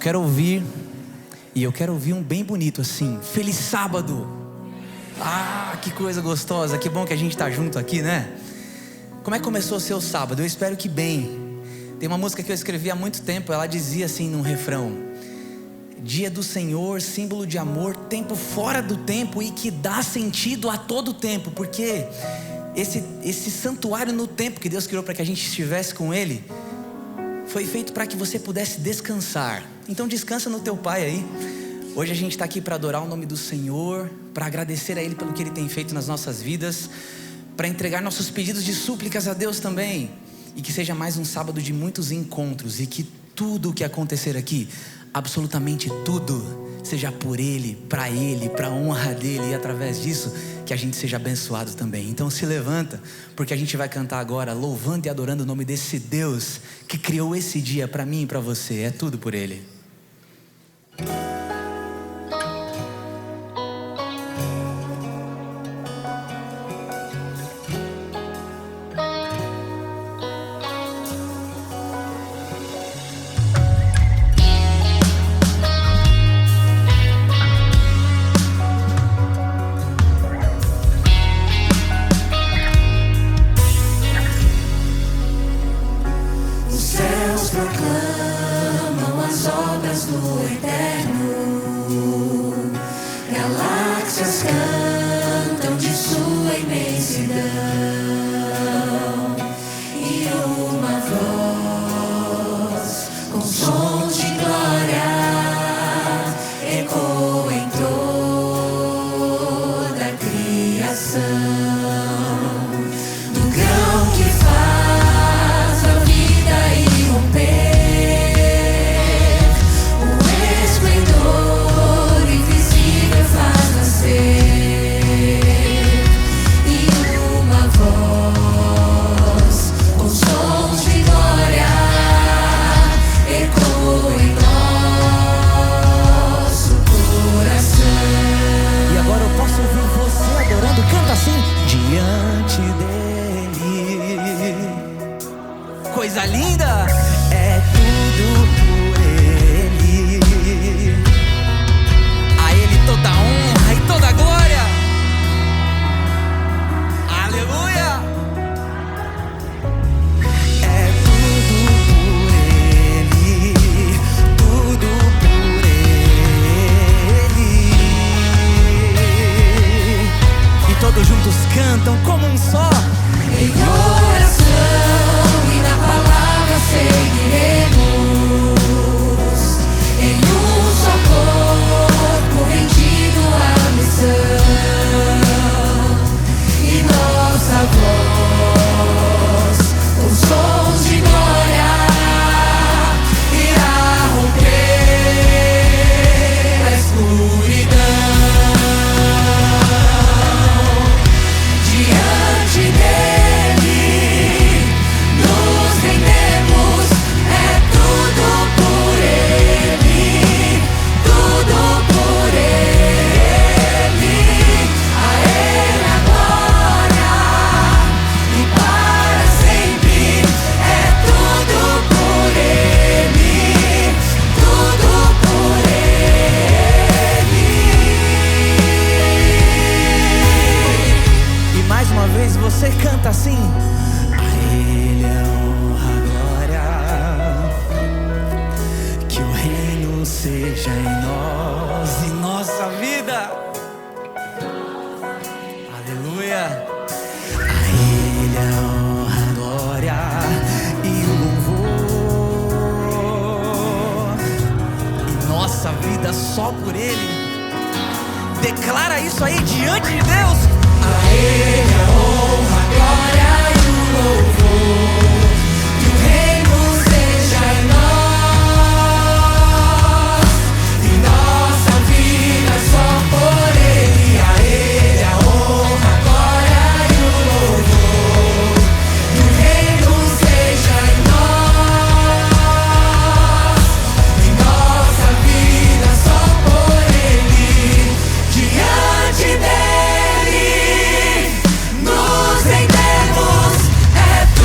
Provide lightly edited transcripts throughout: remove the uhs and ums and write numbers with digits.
quero ouvir, e eu quero ouvir um bem bonito assim: Feliz Sábado! Ah, que coisa gostosa, que bom que a gente tá junto aqui, né? Como é que começou o seu sábado? Eu espero que bem. Tem uma música que eu escrevi há muito tempo, ela dizia assim num refrão: Dia do Senhor, símbolo de amor, tempo fora do tempo e que dá sentido a todo tempo. Porque esse santuário no tempo que Deus criou para que a gente estivesse com Ele, foi feito para que você pudesse descansar. Então descansa no teu Pai aí. Hoje a gente está aqui para adorar o nome do Senhor, para agradecer a Ele pelo que Ele tem feito nas nossas vidas, para entregar nossos pedidos de súplicas a Deus também. E que seja mais um sábado de muitos encontros, e que tudo o que acontecer aqui, absolutamente tudo, seja por Ele, para a honra dEle, e através disso que a gente seja abençoado também. Então se levanta, porque a gente vai cantar agora louvando e adorando o nome desse Deus que criou esse dia para mim e para você. É tudo por Ele. Coisa linda, é tudo por Ele, a Ele toda honra e toda glória, aleluia. É tudo por Ele, tudo por Ele, e todos juntos cantam como um só. Em oração e na palavra seguiremos, em um só corpo rendido à missão, e nossa voz com sons de glória irá romper a escuridão. Diante dele nos rendemos, é tudo por ele, tudo por ele, a ele a glória e para sempre, é tudo por ele, tudo por ele. E mais uma vez você canta assim: a Ele a honra, a glória, que o reino seja em nós e nossa vida. Aleluia. A Ele a honra, a glória e o louvor, e nossa vida só por Ele. Declara isso aí diante de Deus. A Ele a honra, a glória e o louvor, que o reino seja em nós, e nossa vida só por Ele. A Ele a honra, a glória e o louvor, que o reino seja em nós, e nossa vida só por Ele. Diante dele nos rendemos, é tudo.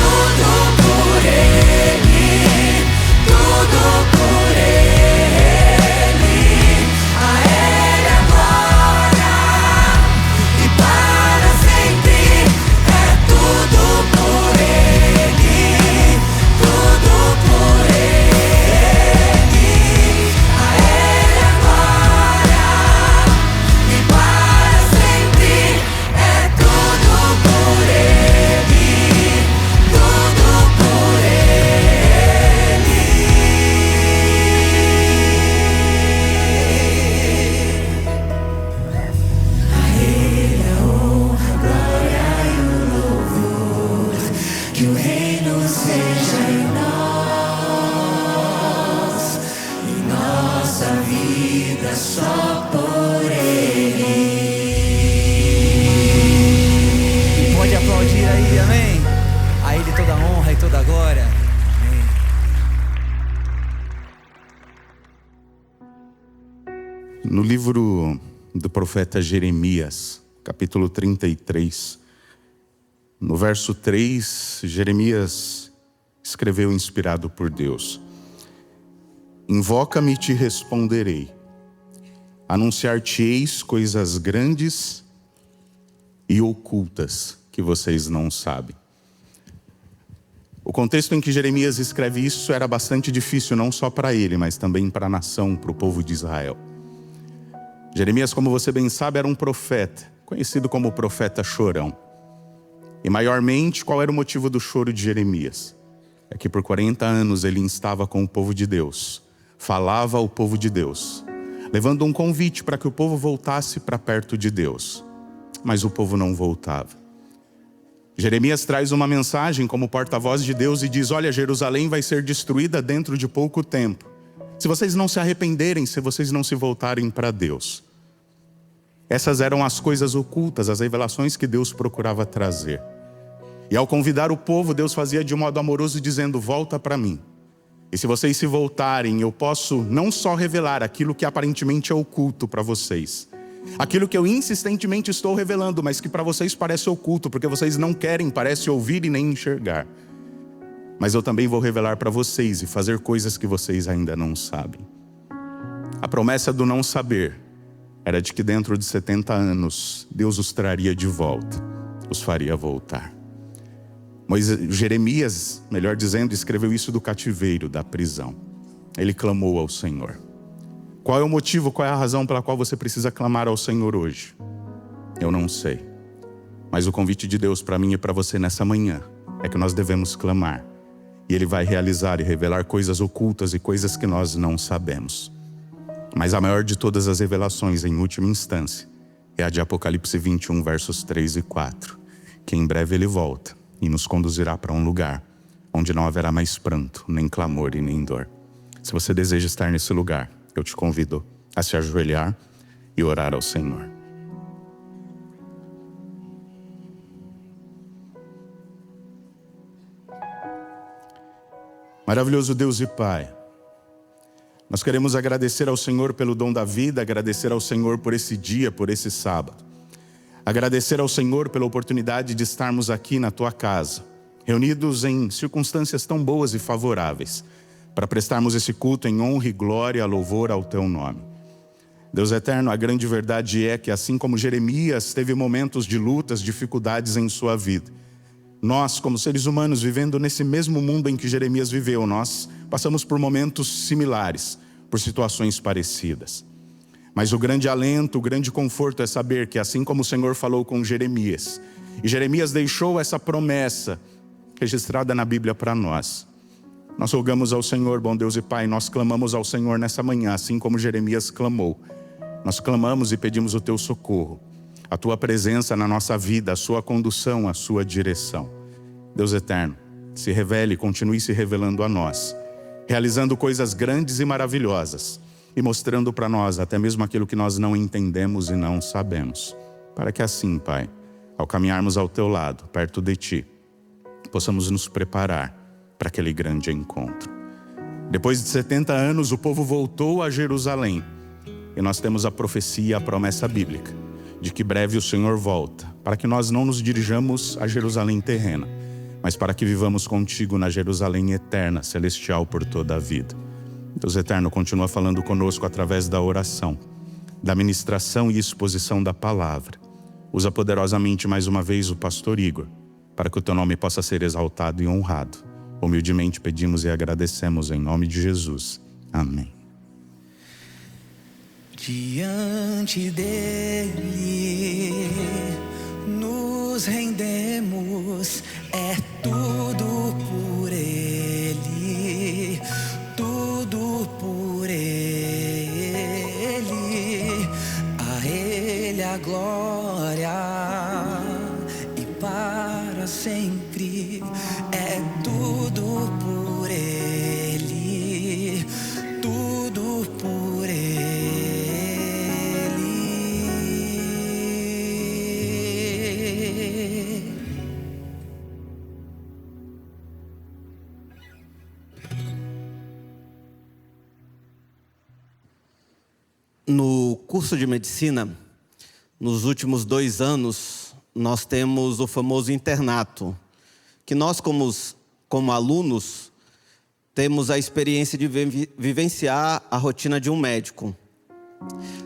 reino seja em nós e nossa vida só por Ele. E pode aplaudir aí, amém? A Ele toda a honra e toda a glória. Amém. No livro do profeta Jeremias, capítulo 33, no verso 3, Jeremias escreveu inspirado por Deus: Invoca-me e te responderei, anunciar-te-eis coisas grandes e ocultas que vocês não sabem. O contexto em que Jeremias escreve isso era bastante difícil, não só para ele, mas também para a nação, para o povo de Israel. Jeremias, como você bem sabe, era um profeta, conhecido como o profeta chorão. E maiormente, qual era o motivo do choro de Jeremias? É que por 40 anos ele estava com o povo de Deus, falava ao povo de Deus, levando um convite para que o povo voltasse para perto de Deus. Mas o povo não voltava. Jeremias traz uma mensagem como porta-voz de Deus e diz: olha, Jerusalém vai ser destruída dentro de pouco tempo, se vocês não se arrependerem, se vocês não se voltarem para Deus. Essas eram as coisas ocultas, as revelações que Deus procurava trazer. E ao convidar o povo, Deus fazia de modo amoroso dizendo: volta para mim. E se vocês se voltarem, eu posso não só revelar aquilo que aparentemente é oculto para vocês, aquilo que eu insistentemente estou revelando, mas que para vocês parece oculto, porque vocês não querem, parece ouvir e nem enxergar. Mas eu também vou revelar para vocês e fazer coisas que vocês ainda não sabem. A promessa do não saber era de que dentro de 70 anos, Deus os traria de volta, os faria voltar. Jeremias, melhor dizendo, escreveu isso do cativeiro, da prisão. Ele clamou ao Senhor. Qual é o motivo, qual é a razão pela qual você precisa clamar ao Senhor hoje? Eu não sei. Mas o convite de Deus para mim e para você nessa manhã é que nós devemos clamar. E Ele vai realizar e revelar coisas ocultas e coisas que nós não sabemos. Mas a maior de todas as revelações, em última instância, é a de Apocalipse 21, versos 3 e 4. Que em breve Ele volta e nos conduzirá para um lugar onde não haverá mais pranto, nem clamor e nem dor. Se você deseja estar nesse lugar, eu te convido a se ajoelhar e orar ao Senhor. Maravilhoso Deus e Pai, nós queremos agradecer ao Senhor pelo dom da vida, agradecer ao Senhor por esse dia, por esse sábado. Agradecer ao Senhor pela oportunidade de estarmos aqui na Tua casa, reunidos em circunstâncias tão boas e favoráveis, para prestarmos esse culto em honra e glória, louvor ao Teu nome. Deus eterno, a grande verdade é que assim como Jeremias teve momentos de lutas, dificuldades em sua vida, nós, como seres humanos, vivendo nesse mesmo mundo em que Jeremias viveu, nós passamos por momentos similares, por situações parecidas. Mas o grande alento, o grande conforto é saber que assim como o Senhor falou com Jeremias, e Jeremias deixou essa promessa registrada na Bíblia para nós, nós rogamos ao Senhor, bom Deus e Pai, nós clamamos ao Senhor nessa manhã, assim como Jeremias clamou. Nós clamamos e pedimos o Teu socorro, a Tua presença na nossa vida, a Sua condução, a Sua direção. Deus eterno, se revele e continue se revelando a nós, realizando coisas grandes e maravilhosas e mostrando para nós até mesmo aquilo que nós não entendemos e não sabemos. Para que assim, Pai, ao caminharmos ao Teu lado, perto de Ti, possamos nos preparar para aquele grande encontro. Depois de 70 anos, o povo voltou a Jerusalém. E nós temos a profecia, a promessa bíblica, de que breve o Senhor volta, para que nós não nos dirijamos a Jerusalém terrena, mas para que vivamos contigo na Jerusalém eterna, celestial por toda a vida. Deus eterno, continua falando conosco através da oração, da ministração e exposição da palavra. Usa poderosamente mais uma vez o pastor Igor, para que o Teu nome possa ser exaltado e honrado. Humildemente pedimos e agradecemos em nome de Jesus. Amém. Diante dele nos rendemos, é tudo por ele, tudo por ele, a ele a glória e para sempre é tudo. No curso de medicina, nos últimos 2 anos, nós temos o famoso internato, que nós, como alunos, temos a experiência de vivenciar a rotina de um médico.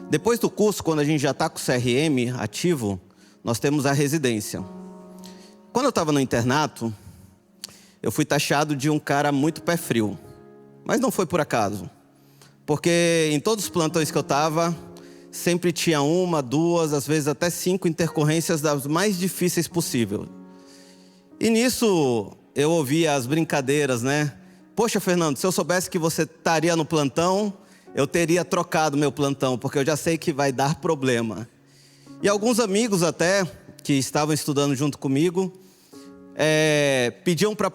Depois do curso, quando a gente já está com o CRM ativo, nós temos a residência. Quando eu estava no internato, eu fui taxado de um cara muito pé frio. Mas não foi por acaso. Porque em todos os plantões que eu estava, sempre tinha 1, 2, às vezes até 5 intercorrências das mais difíceis possível. E nisso eu ouvia as brincadeiras, né? Poxa, Fernando, se eu soubesse que você estaria no plantão, eu teria trocado meu plantão, porque eu já sei que vai dar problema. E alguns amigos até, que estavam estudando junto comigo, pediam para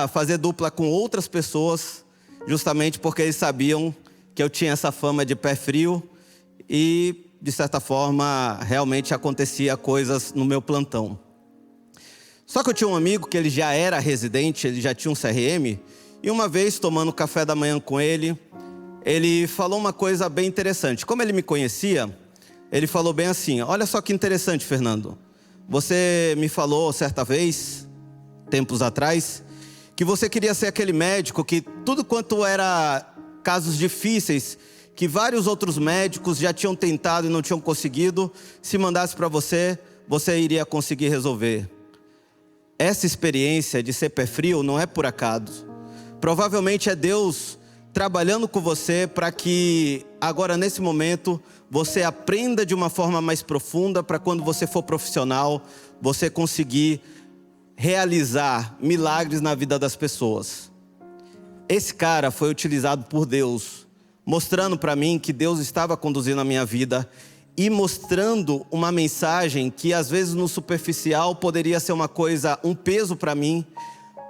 fazer dupla com outras pessoas, justamente porque eles sabiam que eu tinha essa fama de pé frio e, de certa forma, realmente acontecia coisas no meu plantão. Só que eu tinha um amigo que ele já era residente, ele já tinha um CRM, e uma vez, tomando café da manhã com ele, ele falou uma coisa bem interessante. Como ele me conhecia, ele falou bem assim: olha só que interessante, Fernando. Você me falou certa vez, tempos atrás, que você queria ser aquele médico que tudo quanto era casos difíceis, que vários outros médicos já tinham tentado e não tinham conseguido, se mandasse para você, você iria conseguir resolver. Essa experiência de ser pé frio não é por acaso. Provavelmente é Deus trabalhando com você para que agora, nesse momento, você aprenda de uma forma mais profunda, para quando você for profissional, você conseguir realizar milagres na vida das pessoas. Esse cara foi utilizado por Deus, mostrando para mim que Deus estava conduzindo a minha vida e mostrando uma mensagem que às vezes no superficial poderia ser uma coisa, um peso para mim,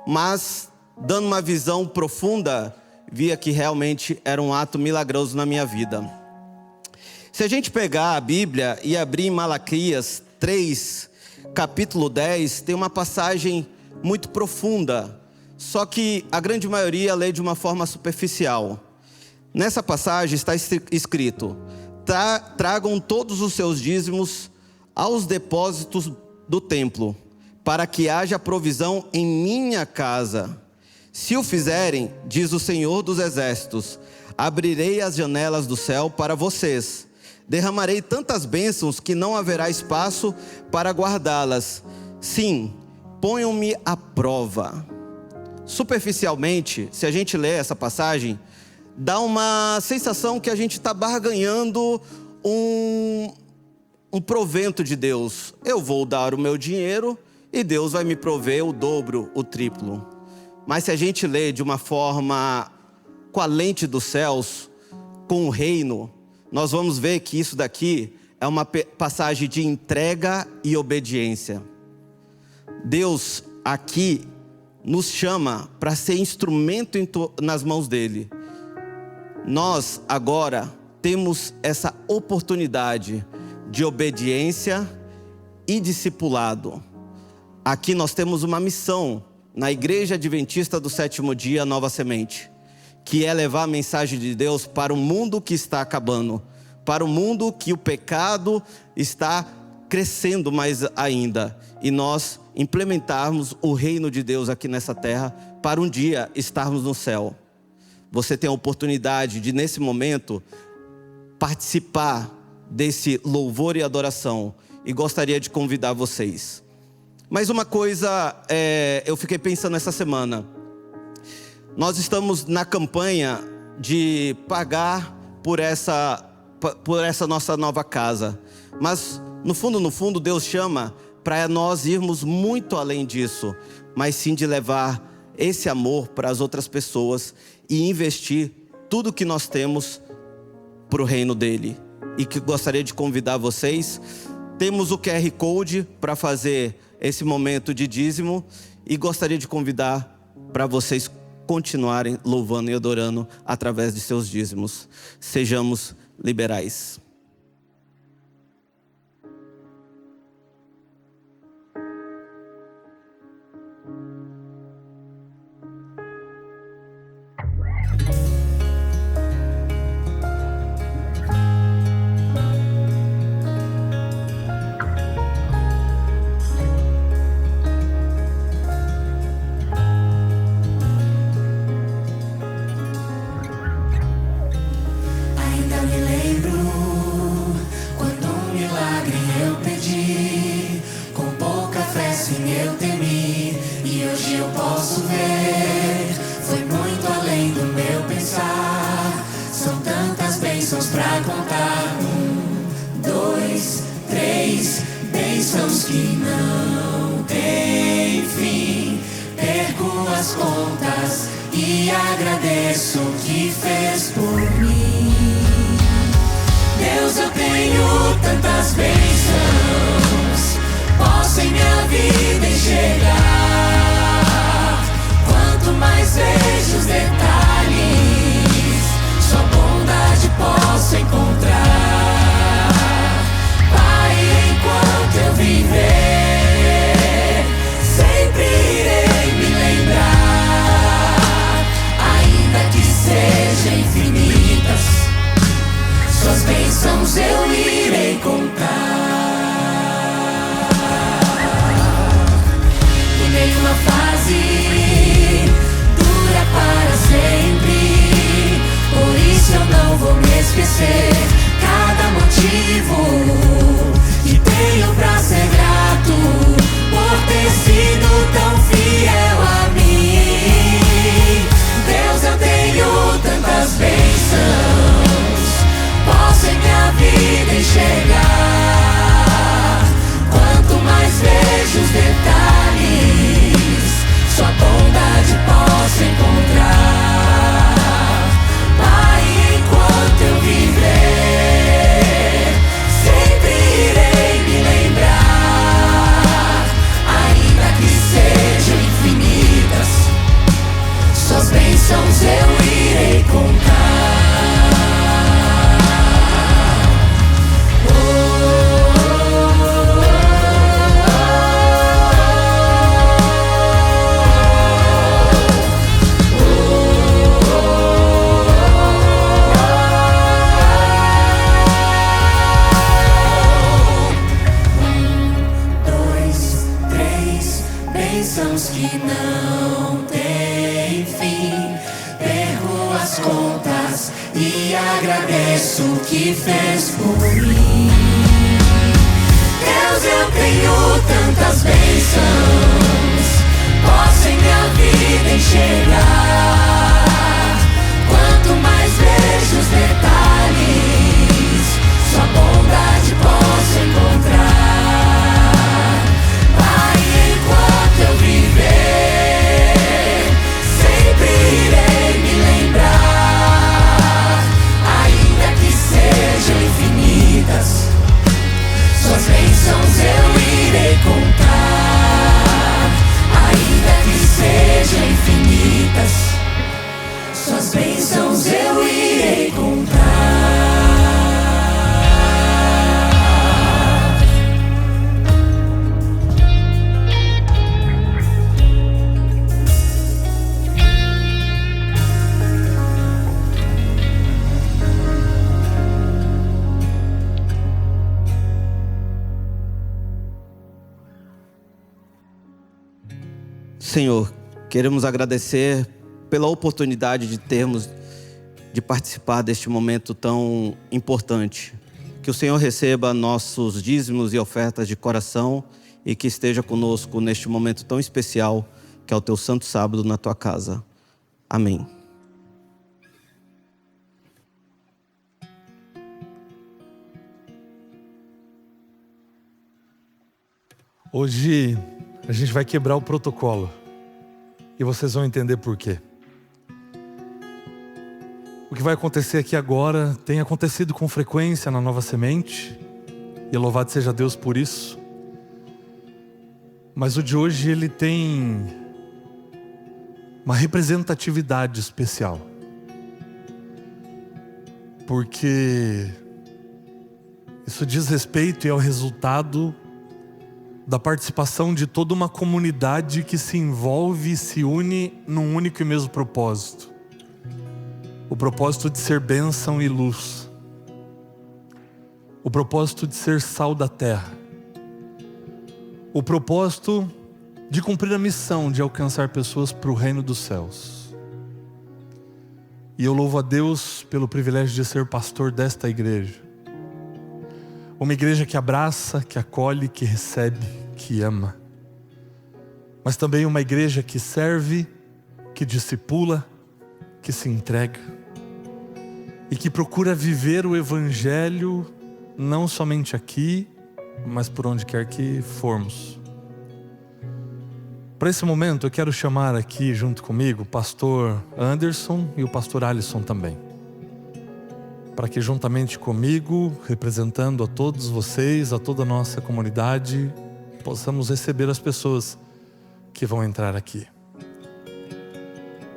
mas dando uma visão profunda, via que realmente era um ato milagroso na minha vida. Se a gente pegar a Bíblia e abrir em Malaquias 3, capítulo 10, tem uma passagem muito profunda, só que a grande maioria lê de uma forma superficial. Nessa passagem está escrito: tragam todos os seus dízimos aos depósitos do templo, para que haja provisão em minha casa. Se o fizerem, diz o Senhor dos Exércitos, abrirei as janelas do céu para vocês. Derramarei tantas bênçãos que não haverá espaço para guardá-las. Sim, ponham-me à prova. Superficialmente, se a gente lê essa passagem, dá uma sensação que a gente está barganhando um provento de Deus. Eu vou dar o meu dinheiro e Deus vai me prover o dobro, o triplo. Mas se a gente lê de uma forma com a lente dos céus, com o reino, nós vamos ver que isso daqui é uma passagem de entrega e obediência. Deus aqui nos chama para ser instrumento nas mãos dele. Nós agora temos essa oportunidade de obediência e discipulado. Aqui nós temos uma missão na Igreja Adventista do Sétimo Dia, Nova Semente, que é levar a mensagem de Deus para um mundo que está acabando, para um mundo que o pecado está crescendo mais ainda, e nós implementarmos o reino de Deus aqui nessa terra, para um dia estarmos no céu. Você tem a oportunidade de, nesse momento, participar desse louvor e adoração, e gostaria de convidar vocês. Mas uma coisa, eu fiquei pensando essa semana. Nós estamos na campanha de pagar por essa nossa nova casa. Mas no fundo, Deus chama para nós irmos muito além disso, mas sim de levar esse amor para as outras pessoas e investir tudo que nós temos para o reino dele. E que gostaria de convidar vocês. Temos o QR Code para fazer esse momento de dízimo, e gostaria de convidar para vocês continuarem louvando e adorando através de seus dízimos. Sejamos liberais. que não têm fim. Perco as contas e agradeço o que fez por mim. Deus, eu tenho tantas bênçãos, posso em minha vida enxergar. Quanto mais vejo os detalhes, sua bondade posso encontrar. Pai, enquanto eu viver, sempre irei me lembrar. Ainda que sejam infinitas, suas bênçãos eu irei contar. E nenhuma fase dura para sempre, por isso eu não vou me esquecer. Cada motivo que tenho pra ser grato, por ter sido tão fiel a mim. Deus, eu tenho tantas bênçãos, posso em minha vida enxergar. Quanto mais vejo os detalhes, sua bondade posso encontrar. Pai, enquanto eu viver, sempre irei me lembrar. Ainda que sejam infinitas, suas bênçãos eu irei contar. Bênçãos que não têm fim. Perco as contas e agradeço o que fez por mim. Deus, eu tenho tantas bênçãos, posso em minha vida enxergar. Quanto mais vejo os detalhes, sua bondade posso encontrar. Eu viver, sempre irei me lembrar. Ainda que sejam infinitas, suas bênçãos eu irei contar. Ainda que sejam infinitas, suas bênçãos eu irei contar. Senhor, queremos agradecer pela oportunidade de participar deste momento tão importante. Que o Senhor receba nossos dízimos e ofertas de coração e que esteja conosco neste momento tão especial que é o teu santo sábado na tua casa. Amém. Hoje a gente vai quebrar o protocolo e vocês vão entender por quê. O que vai acontecer aqui agora tem acontecido com frequência na Nova Semente, e louvado seja Deus por isso. Mas o de hoje ele tem uma representatividade especial, porque isso diz respeito e é o resultado da participação de toda uma comunidade que se envolve e se une num único e mesmo propósito. O propósito de ser bênção e luz. O propósito de ser sal da terra. O propósito de cumprir a missão de alcançar pessoas para o reino dos céus. E eu louvo a Deus pelo privilégio de ser pastor desta igreja. Uma igreja que abraça, que acolhe, que recebe, que ama. Mas também uma igreja que serve, que discipula, que se entrega. E que procura viver o Evangelho não somente aqui, mas por onde quer que formos. Para esse momento eu quero chamar aqui junto comigo o pastor Anderson e o pastor Alisson também, para que juntamente comigo, representando a todos vocês, a toda a nossa comunidade, possamos receber as pessoas que vão entrar aqui.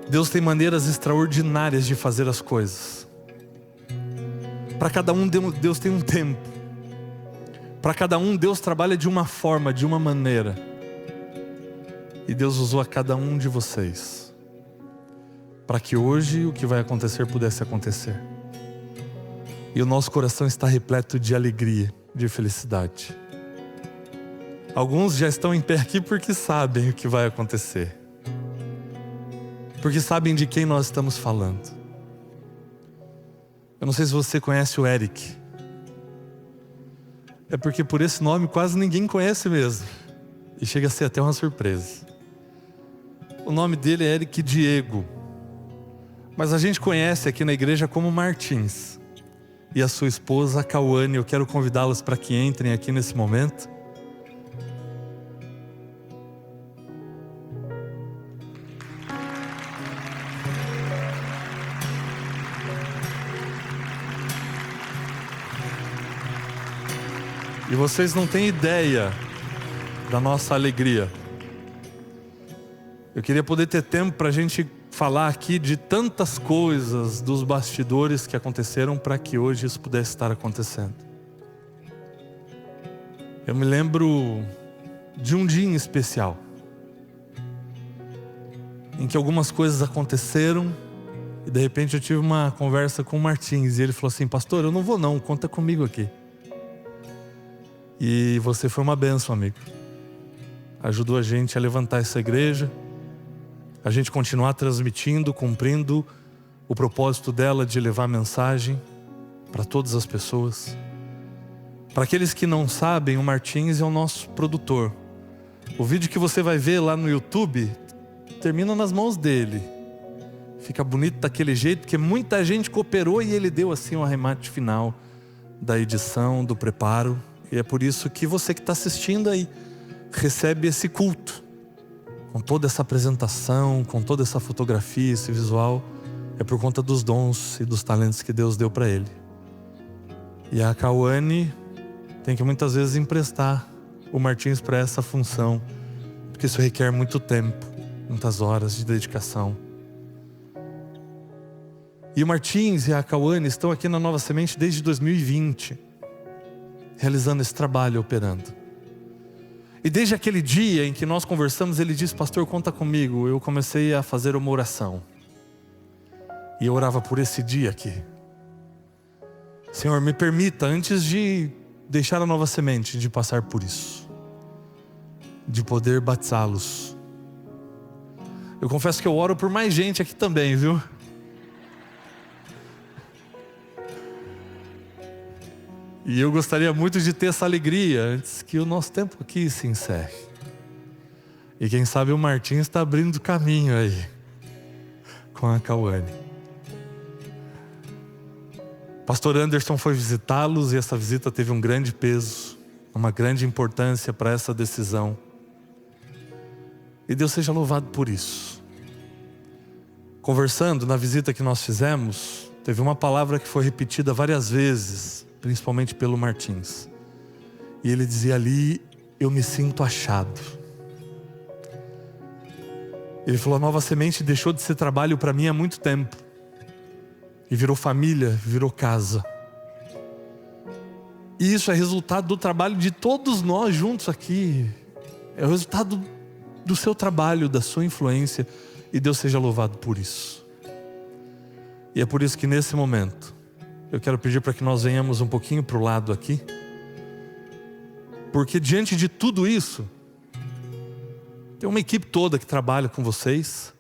Deus tem maneiras extraordinárias de fazer as coisas. Para cada um Deus tem um tempo. Para cada um Deus trabalha de uma forma, de uma maneira. E Deus usou a cada um de vocês para que hoje o que vai acontecer pudesse acontecer. E o nosso coração está repleto de alegria, de felicidade. Alguns já estão em pé aqui porque sabem o que vai acontecer. Porque sabem de quem nós estamos falando. Eu não sei se você conhece o Eric. É porque por esse nome quase ninguém conhece mesmo. E chega a ser até uma surpresa. O nome dele é Eric Diego. Mas a gente conhece aqui na igreja como Martins. E a sua esposa, a Cauane. Eu quero convidá-los para que entrem aqui nesse momento. E vocês não têm ideia da nossa alegria. Eu queria poder ter tempo para a gente falar aqui de tantas coisas dos bastidores que aconteceram para que hoje isso pudesse estar acontecendo. Eu me lembro de um dia em especial, em que algumas coisas aconteceram e de repente eu tive uma conversa com o Martins e ele falou assim: pastor, eu não vou não, conta comigo aqui. E você foi uma bênção, amigo. Ajudou a gente a levantar essa igreja, a gente continuar transmitindo, cumprindo o propósito dela de levar a mensagem para todas as pessoas. Para aqueles que não sabem, o Martins é o nosso produtor. O vídeo que você vai ver lá no YouTube termina nas mãos dele. Fica bonito daquele jeito, porque muita gente cooperou e ele deu assim um arremate final da edição, do preparo. E é por isso que você que está assistindo aí recebe esse culto, com toda essa apresentação, com toda essa fotografia, esse visual. É por conta dos dons e dos talentos que Deus deu para ele. E a Cauane tem que muitas vezes emprestar o Martins para essa função, porque isso requer muito tempo, muitas horas de dedicação. E o Martins e a Cauane estão aqui na Nova Semente desde 2020. Realizando esse trabalho, operando. E desde aquele dia em que nós conversamos, ele disse: pastor, conta comigo. Eu comecei a fazer uma oração. E eu orava por esse dia aqui. Senhor, me permita, antes de deixar a Nova Semente, de passar por isso, de poder batizá-los. Eu confesso que eu oro por mais gente aqui também, viu? E eu gostaria muito de ter essa alegria antes que o nosso tempo aqui se encerre. E quem sabe o Martins está abrindo caminho aí com a Cauane. Pastor Anderson foi visitá-los e essa visita teve um grande peso, uma grande importância para essa decisão. E Deus seja louvado por isso. Conversando na visita que nós fizemos, teve uma palavra que foi repetida várias vezes, principalmente pelo Martins. E ele dizia ali: eu me sinto achado. Ele falou: a Nova Semente deixou de ser trabalho para mim há muito tempo. E virou família, virou casa. E isso é resultado do trabalho de todos nós juntos aqui. É o resultado do seu trabalho, da sua influência. E Deus seja louvado por isso. E é por isso que nesse momento eu quero pedir para que nós venhamos um pouquinho para o lado aqui. Porque diante de tudo isso, tem uma equipe toda que trabalha com vocês.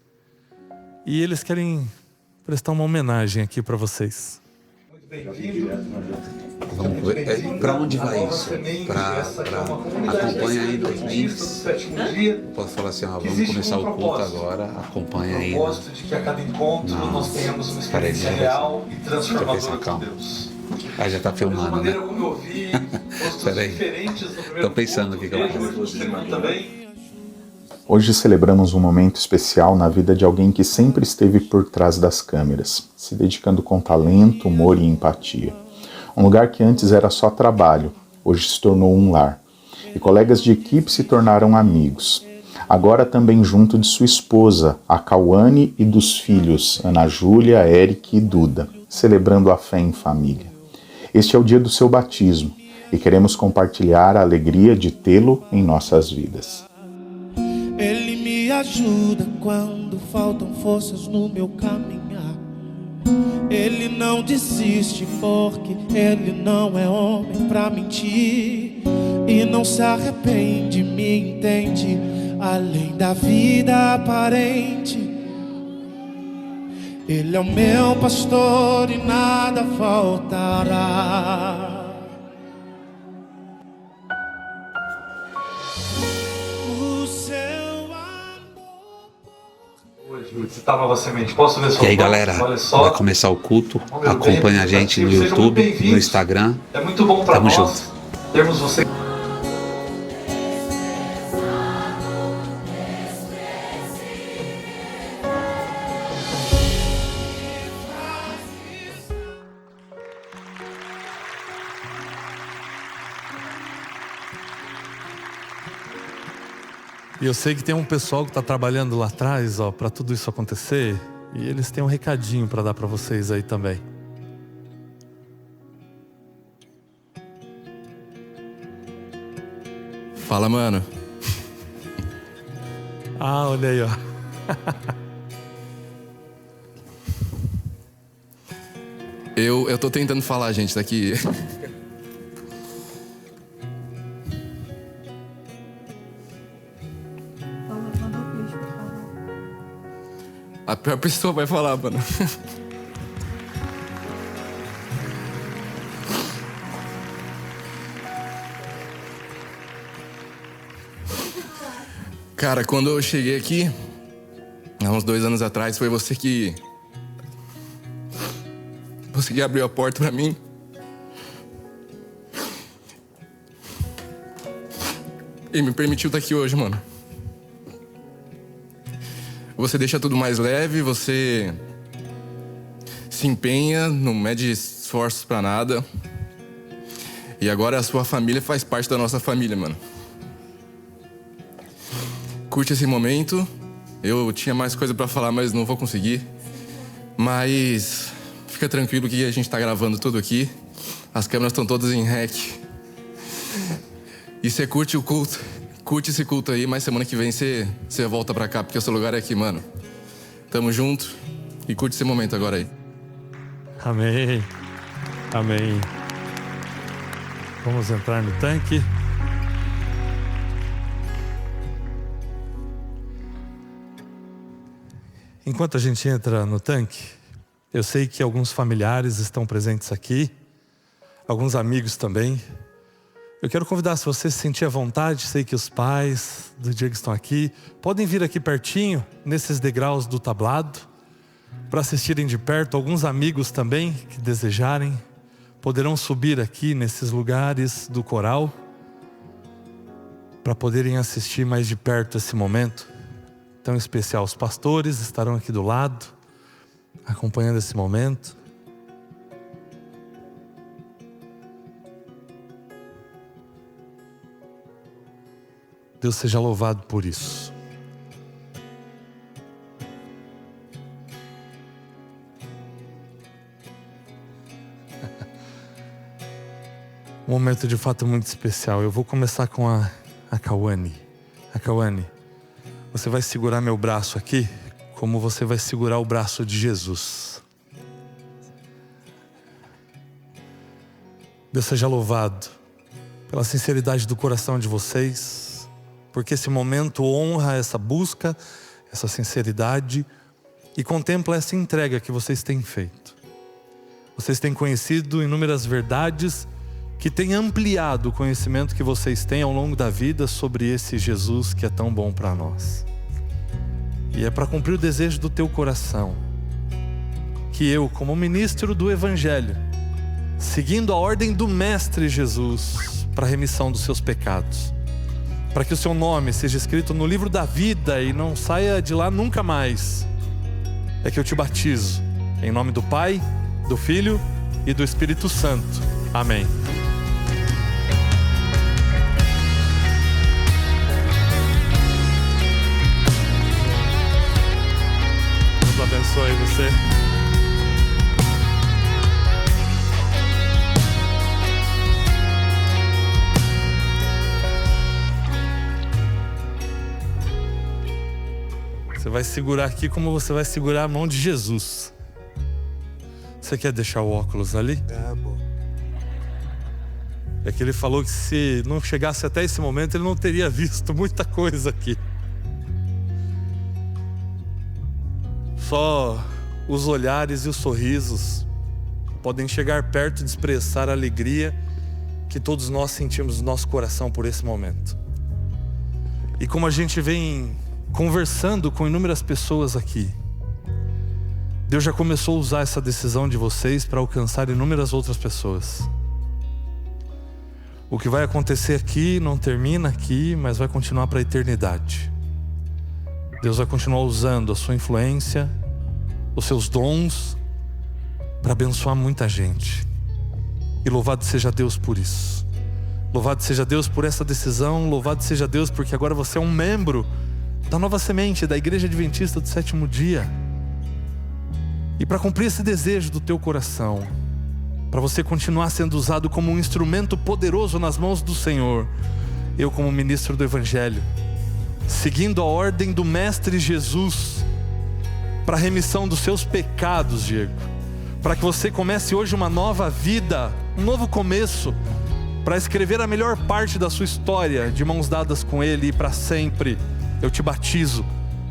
E eles querem prestar uma homenagem aqui para vocês. Vamos ver. Para onde vai isso? Acompanha aí nos links. Posso falar assim, ó, vamos começar o culto agora. Acompanha aí. Gosto de que a cada encontro nós tenhamos uma experiência real e transformadora com Deus. Ah, já tá filmando, né? Peraí. Tô pensando o que eu faço. Hoje celebramos um momento especial na vida de alguém que sempre esteve por trás das câmeras, se dedicando com talento, humor e empatia. Um lugar que antes era só trabalho, hoje se tornou um lar. E colegas de equipe se tornaram amigos. Agora também junto de sua esposa, a Cauane, e dos filhos, Ana Júlia, Eric e Duda, celebrando a fé em família. Este é o dia do seu batismo e queremos compartilhar a alegria de tê-lo em nossas vidas. Ele me ajuda quando faltam forças no meu caminhar. Ele não desiste porque ele não é homem pra mentir. E não se arrepende, me entende, além da vida aparente. Ele é o meu pastor e nada faltará. Citar Nova Semente. Posso ver sua E aí, foto? galera, Olha só. vai começar o culto. Acompanha a gente no YouTube, no Instagram. É muito bom para Tamo nós junto. termos você. E eu sei que tem um pessoal que está trabalhando lá atrás, ó, para tudo isso acontecer. E eles têm um recadinho para dar para vocês aí também. Fala, mano. Ah, olha aí, ó. Eu tô tentando falar, gente, daqui. A pior pessoa vai falar, mano. Cara, quando eu cheguei aqui, há uns 2 anos atrás, foi você que abriu a porta pra mim. E me permitiu estar aqui hoje, mano. Você deixa tudo mais leve, você se empenha, não mede esforços pra nada. E agora a sua família faz parte da nossa família, mano. Curte esse momento. Eu tinha mais coisa pra falar, mas não vou conseguir. Mas fica tranquilo que a gente tá gravando tudo aqui. As câmeras estão todas em rec. E você curte o culto. Curte esse culto aí, mas semana que vem você volta pra cá, porque o seu lugar é aqui, mano. Tamo junto e curte esse momento agora aí. Amém. Amém. Vamos entrar no tanque. Enquanto a gente entra no tanque, eu sei que alguns familiares estão presentes aqui, alguns amigos também. Eu quero convidar, se você se sentir à vontade, sei que os pais do Diego estão aqui, podem vir aqui pertinho, nesses degraus do tablado, para assistirem de perto. Alguns amigos também que desejarem, poderão subir aqui nesses lugares do coral, para poderem assistir mais de perto esse momento tão especial. Os pastores estarão aqui do lado, acompanhando esse momento. Deus seja louvado por isso. Um momento de fato muito especial. Eu vou começar com a Cauane. A Cauane, você vai segurar meu braço aqui, como você vai segurar o braço de Jesus. Deus seja louvado pela sinceridade do coração de vocês, porque esse momento honra essa busca, essa sinceridade e contempla essa entrega que vocês têm feito. Vocês têm conhecido inúmeras verdades que têm ampliado o conhecimento que vocês têm ao longo da vida sobre esse Jesus que é tão bom para nós. E é para cumprir o desejo do teu coração que eu, como ministro do Evangelho, seguindo a ordem do Mestre Jesus, para a remissão dos seus pecados, para que o seu nome seja escrito no livro da vida e não saia de lá nunca mais, é que eu te batizo, em nome do Pai, do Filho e do Espírito Santo. Amém. Deus abençoe você. Você vai segurar aqui como você vai segurar a mão de Jesus. Você quer deixar o óculos ali? É que ele falou que se não chegasse até esse momento, ele não teria visto muita coisa aqui. Só os olhares e os sorrisos podem chegar perto de expressar a alegria que todos nós sentimos no nosso coração por esse momento. E como a gente vem conversando com inúmeras pessoas aqui, Deus já começou a usar essa decisão de vocês para alcançar inúmeras outras pessoas. O que vai acontecer aqui não termina aqui, mas vai continuar para a eternidade. Deus vai continuar usando a sua influência, os seus dons, para abençoar muita gente. E louvado seja Deus por isso. Louvado seja Deus por essa decisão. Louvado seja Deus porque agora você é um membro da Nova Semente, da Igreja Adventista do Sétimo Dia. E para cumprir esse desejo do teu coração, para você continuar sendo usado como um instrumento poderoso nas mãos do Senhor, eu, como ministro do Evangelho, seguindo a ordem do Mestre Jesus, para a remissão dos seus pecados, Diego, para que você comece hoje uma nova vida, um novo começo, para escrever a melhor parte da sua história de mãos dadas com Ele e para sempre. Eu te batizo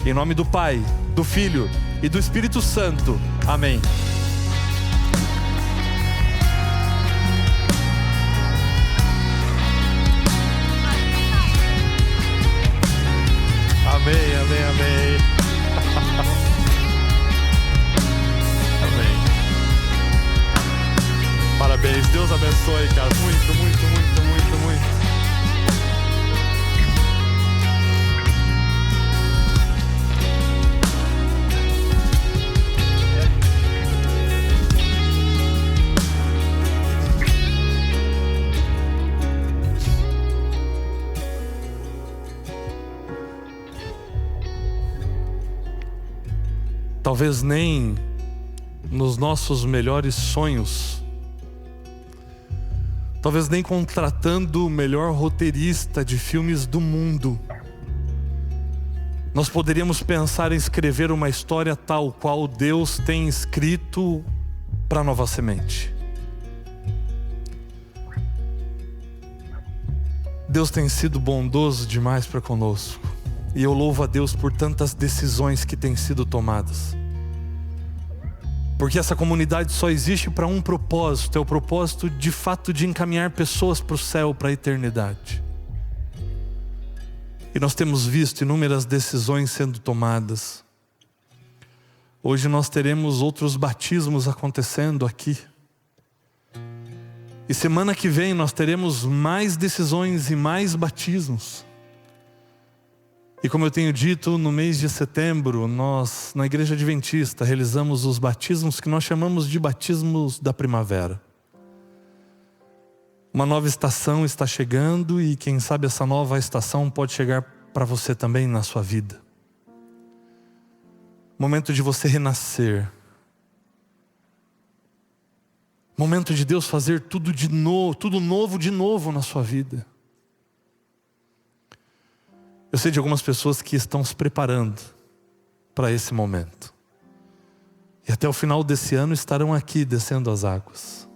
em nome do Pai, do Filho e do Espírito Santo. Amém. Amém, amém, amém. Amém. Parabéns, Deus abençoe, cara. Muito, muito, muito, muito, muito. Talvez nem nos nossos melhores sonhos, talvez nem contratando o melhor roteirista de filmes do mundo, nós poderíamos pensar em escrever uma história tal qual Deus tem escrito para a Nova Semente. Deus tem sido bondoso demais para conosco. E eu louvo a Deus por tantas decisões que têm sido tomadas. Porque essa comunidade só existe para um propósito. É o propósito de fato de encaminhar pessoas para o céu, para a eternidade. E nós temos visto inúmeras decisões sendo tomadas. Hoje nós teremos outros batismos acontecendo aqui. E semana que vem nós teremos mais decisões e mais batismos. E como eu tenho dito, no mês de setembro, nós, na Igreja Adventista, realizamos os batismos que nós chamamos de batismos da primavera. Uma nova estação está chegando e quem sabe essa nova estação pode chegar para você também na sua vida. Momento de você renascer. Momento de Deus fazer tudo de novo, tudo novo de novo na sua vida. Eu sei de algumas pessoas que estão se preparando para esse momento. E até o final desse ano estarão aqui descendo as águas.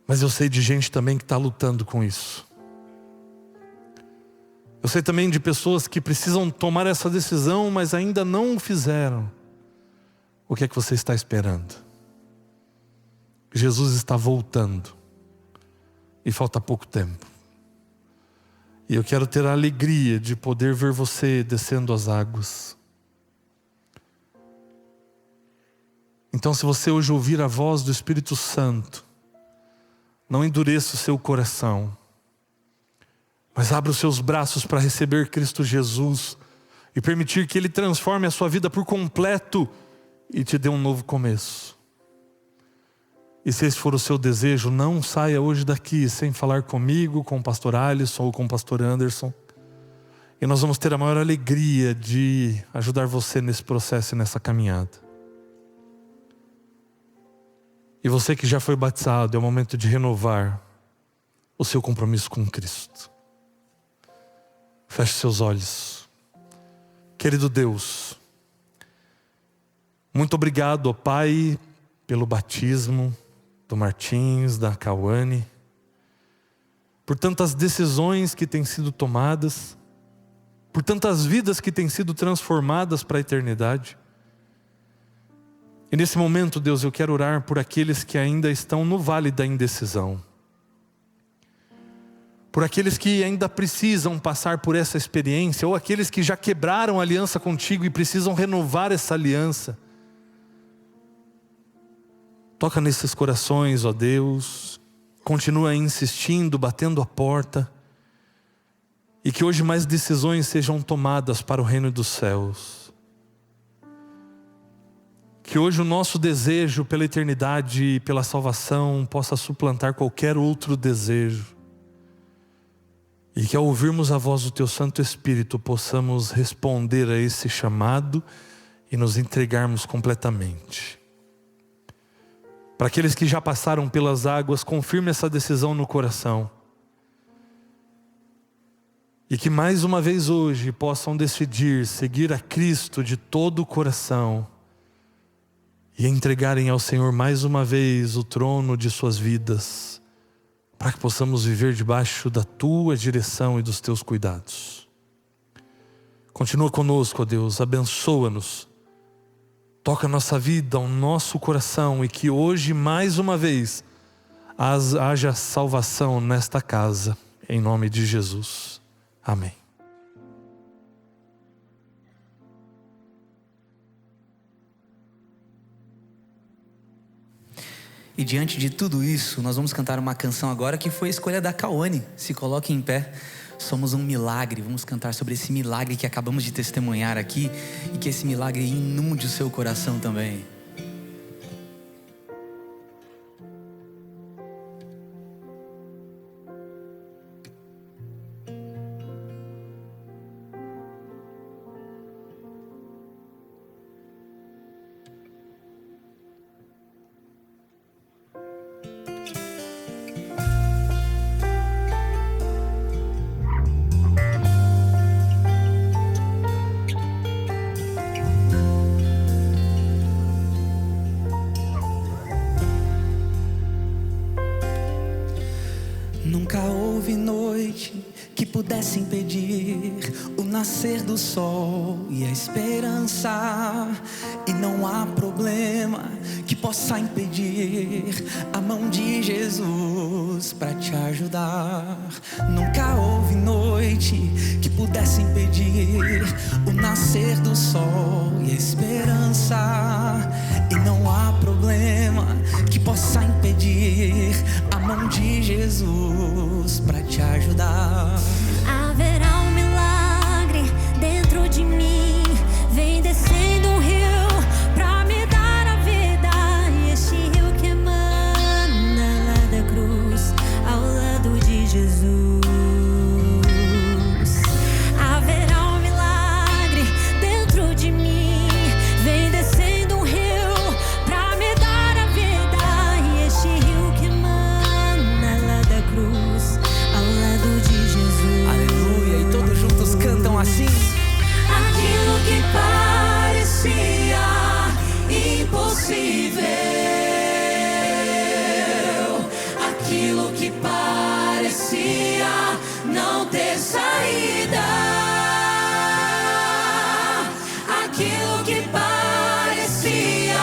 Mas eu sei de gente também que está lutando com isso. Eu sei também de pessoas que precisam tomar essa decisão, mas ainda não o fizeram. O que é que você está esperando? Jesus está voltando. E falta pouco tempo. E eu quero ter a alegria de poder ver você descendo as águas. Então, se você hoje ouvir a voz do Espírito Santo, não endureça o seu coração, mas abra os seus braços para receber Cristo Jesus e permitir que Ele transforme a sua vida por completo e te dê um novo começo. E se esse for o seu desejo, não saia hoje daqui sem falar comigo, com o pastor Alisson ou com o pastor Anderson. E nós vamos ter a maior alegria de ajudar você nesse processo e nessa caminhada. E você que já foi batizado, é o momento de renovar o seu compromisso com Cristo. Feche seus olhos. Querido Deus, muito obrigado, ó Pai, pelo batismo do Martins, da Cauane, por tantas decisões que têm sido tomadas, por tantas vidas que têm sido transformadas para a eternidade. E nesse momento, Deus, eu quero orar por aqueles que ainda estão no vale da indecisão. Por aqueles que ainda precisam passar por essa experiência, ou aqueles que já quebraram a aliança contigo e precisam renovar essa aliança. Toca nesses corações, ó Deus. Continua insistindo, batendo a porta. E que hoje mais decisões sejam tomadas para o reino dos céus. Que hoje o nosso desejo pela eternidade e pela salvação possa suplantar qualquer outro desejo. E que ao ouvirmos a voz do Teu Santo Espírito possamos responder a esse chamado e nos entregarmos completamente. Para aqueles que já passaram pelas águas, confirme essa decisão no coração. E que mais uma vez hoje possam decidir seguir a Cristo de todo o coração e entregarem ao Senhor mais uma vez o trono de suas vidas, para que possamos viver debaixo da Tua direção e dos Teus cuidados. Continua conosco, ó Deus, abençoa-nos, toca a nossa vida, o nosso coração, e que hoje mais uma vez haja salvação nesta casa, em nome de Jesus. Amém. E diante de tudo isso, nós vamos cantar uma canção agora que foi a escolha da Cauane. Se coloque em pé. Somos um milagre. Vamos cantar sobre esse milagre que acabamos de testemunhar aqui, e que esse milagre inunde o seu coração também. Nunca houve noite que pudesse impedir o nascer do sol e a esperança. E não há problema que possa impedir a mão de Jesus para te ajudar. Nunca houve noite que pudesse impedir o nascer do sol e a esperança. E não há problema que possa impedir a mão de Jesus para te ajudar. Haverá um milagre dentro de mim. Vem descendo um rio pra me dar a vida. E este rio que emana lá da cruz, ao lado de Jesus. Haverá um milagre dentro de mim. Vem descendo um rio pra me dar a vida. E este rio que emana lá da cruz, ao lado de Jesus. Aleluia! E todos juntos cantam assim. Aquilo que parecia impossível, aquilo que parecia não ter saída, aquilo que parecia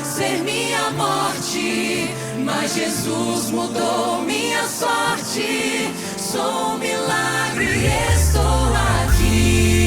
ser minha morte, mas Jesus mudou minha sorte. Sou um milagre e estou aqui.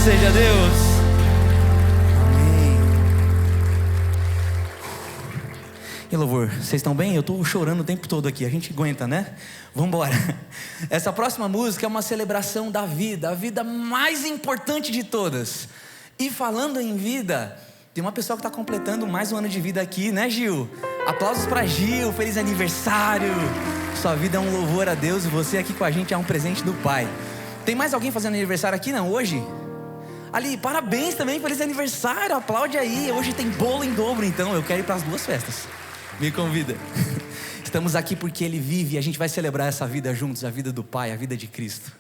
seja Deus. Amém. E louvor, vocês estão bem? Eu estou chorando o tempo todo aqui, a gente aguenta, né? Vamos embora. Essa próxima música é uma celebração da vida, a vida mais importante de todas. E falando em vida, tem uma pessoa que está completando mais um ano de vida aqui, né, Gil? Aplausos para Gil, feliz aniversário. Sua vida é um louvor a Deus e você aqui com a gente é um presente do Pai. Tem mais alguém fazendo aniversário aqui, não, hoje? Ali, parabéns também, feliz aniversário, aplaude aí. Hoje tem bolo em dobro, então eu quero ir para as 2 festas. Me convida. Estamos aqui porque Ele vive e a gente vai celebrar essa vida juntos, a vida do Pai, a vida de Cristo.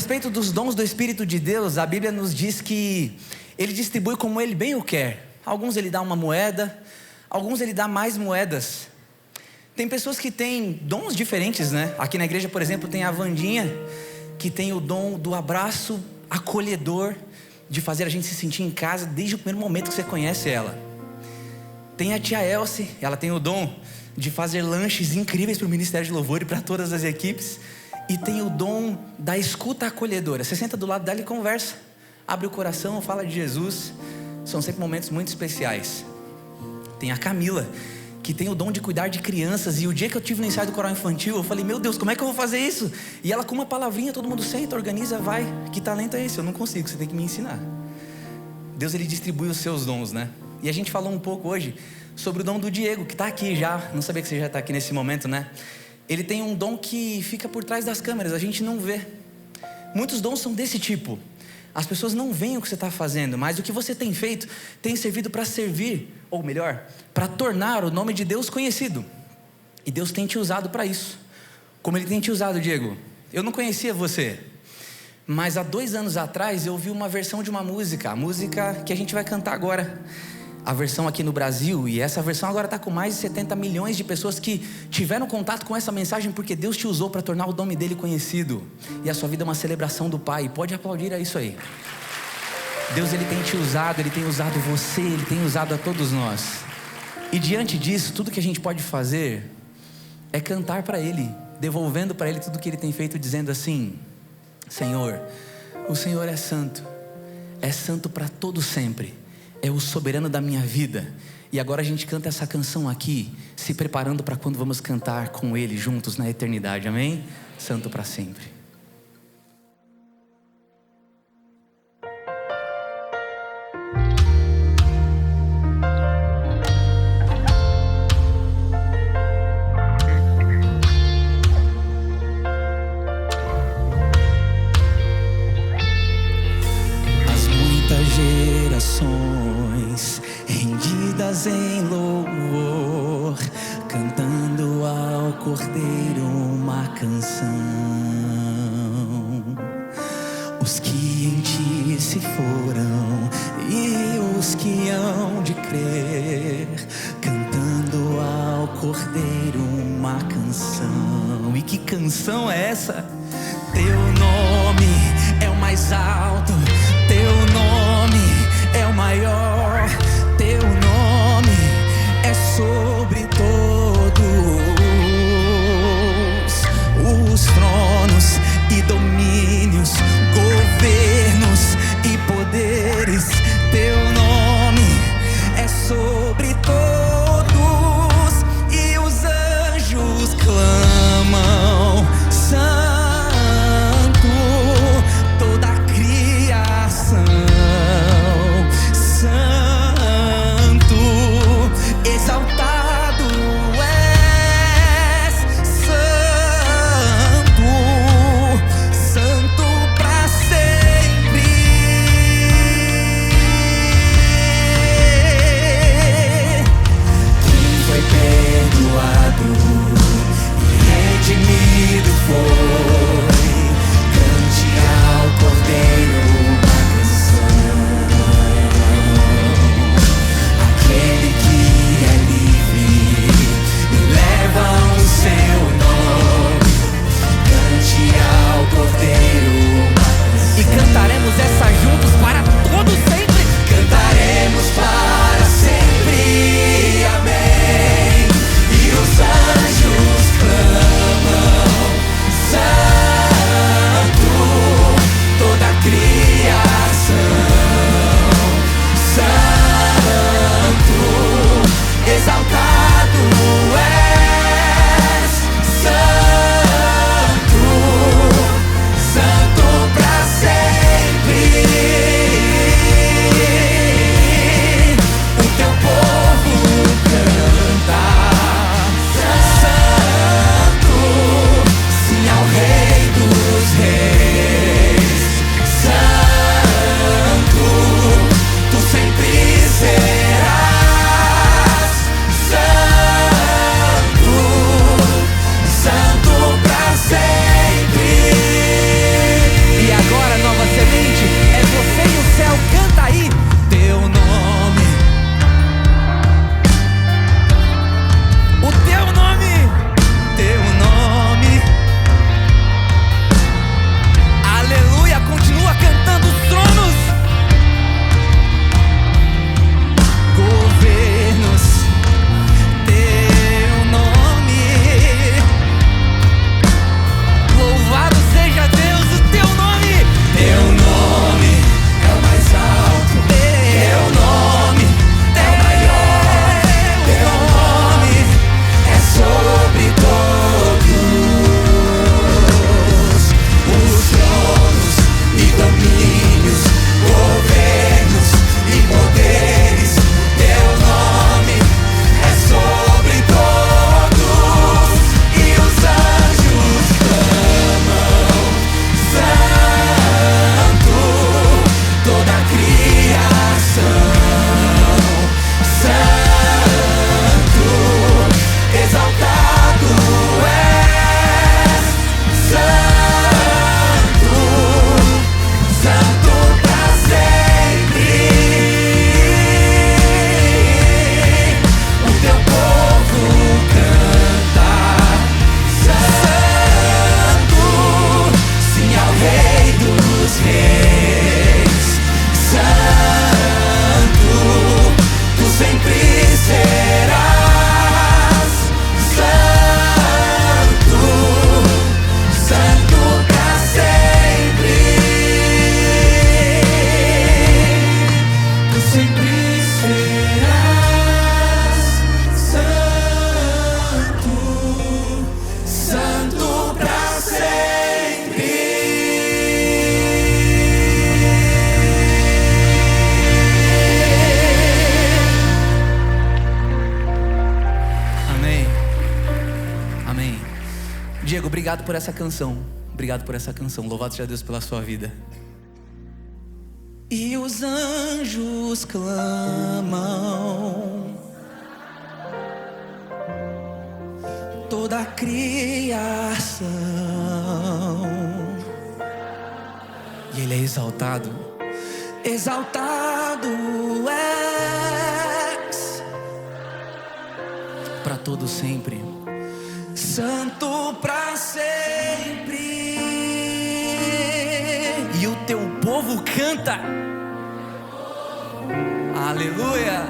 respeito dos dons do Espírito de Deus, a Bíblia nos diz que Ele distribui como Ele bem o quer. Alguns Ele dá uma moeda, alguns Ele dá mais moedas. Tem pessoas que têm dons diferentes, né? Aqui na igreja, por exemplo, tem a Vandinha, que tem o dom do abraço acolhedor, de fazer a gente se sentir em casa desde o primeiro momento que você conhece ela. Tem a tia Elsie, ela tem o dom de fazer lanches incríveis para o Ministério de Louvor e para todas as equipes. e tem o dom da escuta acolhedora. Você senta do lado dela e conversa, abre o coração, fala de Jesus. São sempre momentos muito especiais. Tem a Camila, que tem o dom de cuidar de crianças. E o dia que eu tive no ensaio do coral infantil, eu falei, meu Deus, como é que eu vou fazer isso? E ela com uma palavrinha, todo mundo senta, organiza, vai. Que talento é esse? Eu não consigo, você tem que me ensinar. Deus, ele distribui os seus dons, né? E a gente falou um pouco hoje sobre o dom do Diego, que está aqui já. Não sabia que você já está aqui nesse momento, né? Ele tem um dom que fica por trás das câmeras, a gente não vê. Muitos dons são desse tipo. As pessoas não veem o que você está fazendo, mas o que você tem feito tem servido para servir, ou melhor, para tornar o nome de Deus conhecido. E Deus tem te usado para isso. Como Ele tem te usado, Diego? Eu não conhecia você, mas há 2 anos atrás eu ouvi uma versão de uma música, a música que a gente vai cantar agora. A versão aqui no Brasil, e essa versão agora está com mais de 70 milhões de pessoas que tiveram contato com essa mensagem porque Deus te usou para tornar o nome dele conhecido. E a sua vida é uma celebração do Pai. Pode aplaudir a isso aí. Deus, ele tem te usado, ele tem usado você, ele tem usado a todos nós. E diante disso, tudo que a gente pode fazer é cantar para ele, devolvendo para ele tudo que ele tem feito, dizendo assim: Senhor, o Senhor é santo para todo sempre. É o soberano da minha vida. E agora a gente canta essa canção aqui, se preparando para quando vamos cantar com Ele juntos na eternidade, amém? Santo para sempre. As muitas gerações rendidas em louvor, cantando ao Cordeiro uma canção. Os que em ti se foram e os que hão de crer, cantando ao Cordeiro uma canção. E que canção é essa? Teu nome é o mais alto, teu nome é o maior, teu nome é sobre todos os tronos e domínios, governos e poderes. Teu nome é sobre todos e os anjos clamam santo, toda a criação santo. Diego, obrigado por essa canção. Obrigado por essa canção. Louvado seja Deus pela sua vida. E os anjos clamam, toda a criação, e Ele é exaltado. Exaltado és para todo sempre, santo para sempre. E o teu povo canta, aleluia,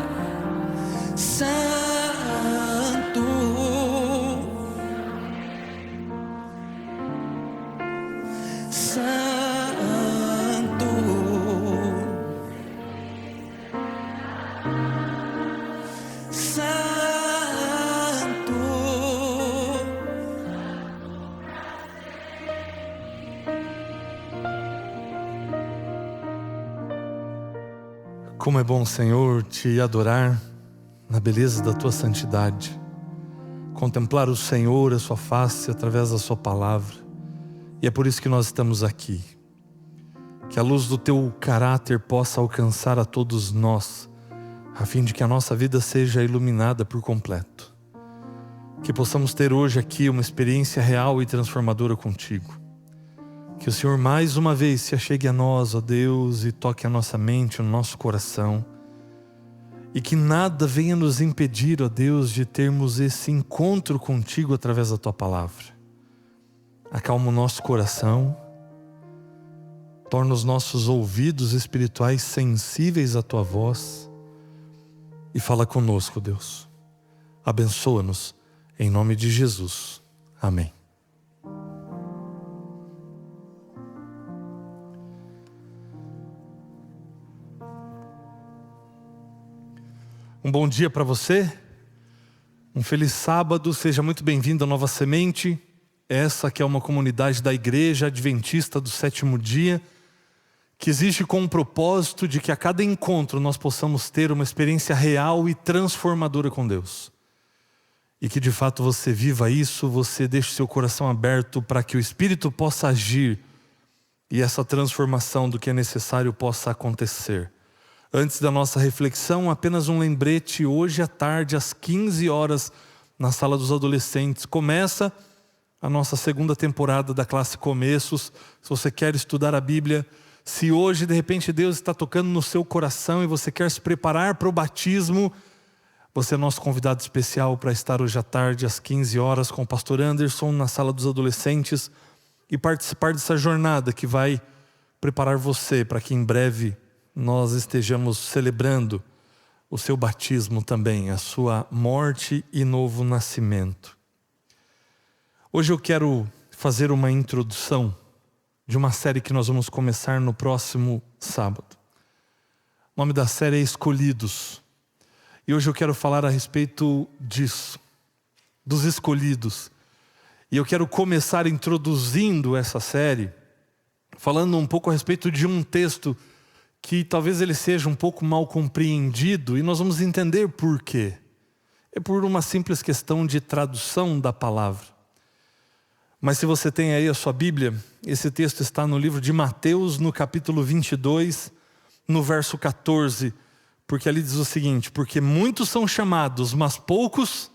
santo, santo, santo. Como é bom, Senhor, te adorar na beleza da tua santidade, contemplar o Senhor, a sua face através da sua palavra. E é por isso que nós estamos aqui. Que a luz do teu caráter possa alcançar a todos nós, a fim de que a nossa vida seja iluminada por completo. Que possamos ter hoje aqui uma experiência real e transformadora contigo. Que o Senhor mais uma vez se achegue a nós, ó Deus, e toque a nossa mente, o nosso coração. E que nada venha nos impedir, ó Deus, de termos esse encontro contigo através da tua palavra. Acalma o nosso coração, torna os nossos ouvidos espirituais sensíveis à tua voz e fala conosco, Deus. Abençoa-nos, em nome de Jesus. Amém. Um bom dia para você, um feliz sábado, seja muito bem-vindo à Nova Semente. Essa que é uma comunidade da Igreja Adventista do Sétimo Dia, que existe com o propósito de que a cada encontro nós possamos ter uma experiência real e transformadora com Deus. E que de fato você viva isso, você deixe seu coração aberto para que o Espírito possa agir e essa transformação do que é necessário possa acontecer. Antes da nossa reflexão, apenas um lembrete: hoje à tarde, às 15 horas, na sala dos adolescentes, começa a nossa segunda temporada da classe Começos. Se você quer estudar a Bíblia, se hoje de repente Deus está tocando no seu coração e você quer se preparar para o batismo, você é nosso convidado especial para estar hoje à tarde, às 15 horas, com o pastor Anderson, na sala dos adolescentes, e participar dessa jornada que vai preparar você para que em breve nós estejamos celebrando o seu batismo também, a sua morte e novo nascimento. Hoje eu quero fazer uma introdução de uma série que nós vamos começar no próximo sábado. O nome da série é Escolhidos. E hoje eu quero falar a respeito disso, dos escolhidos. E eu quero começar introduzindo essa série, falando um pouco a respeito de um texto que talvez ele seja um pouco mal compreendido, e nós vamos entender por quê. É por uma simples questão de tradução da palavra. Mas se você tem aí a sua Bíblia, esse texto está no livro de Mateus, no capítulo 22, no verso 14, porque ali diz o seguinte: porque muitos são chamados, mas poucos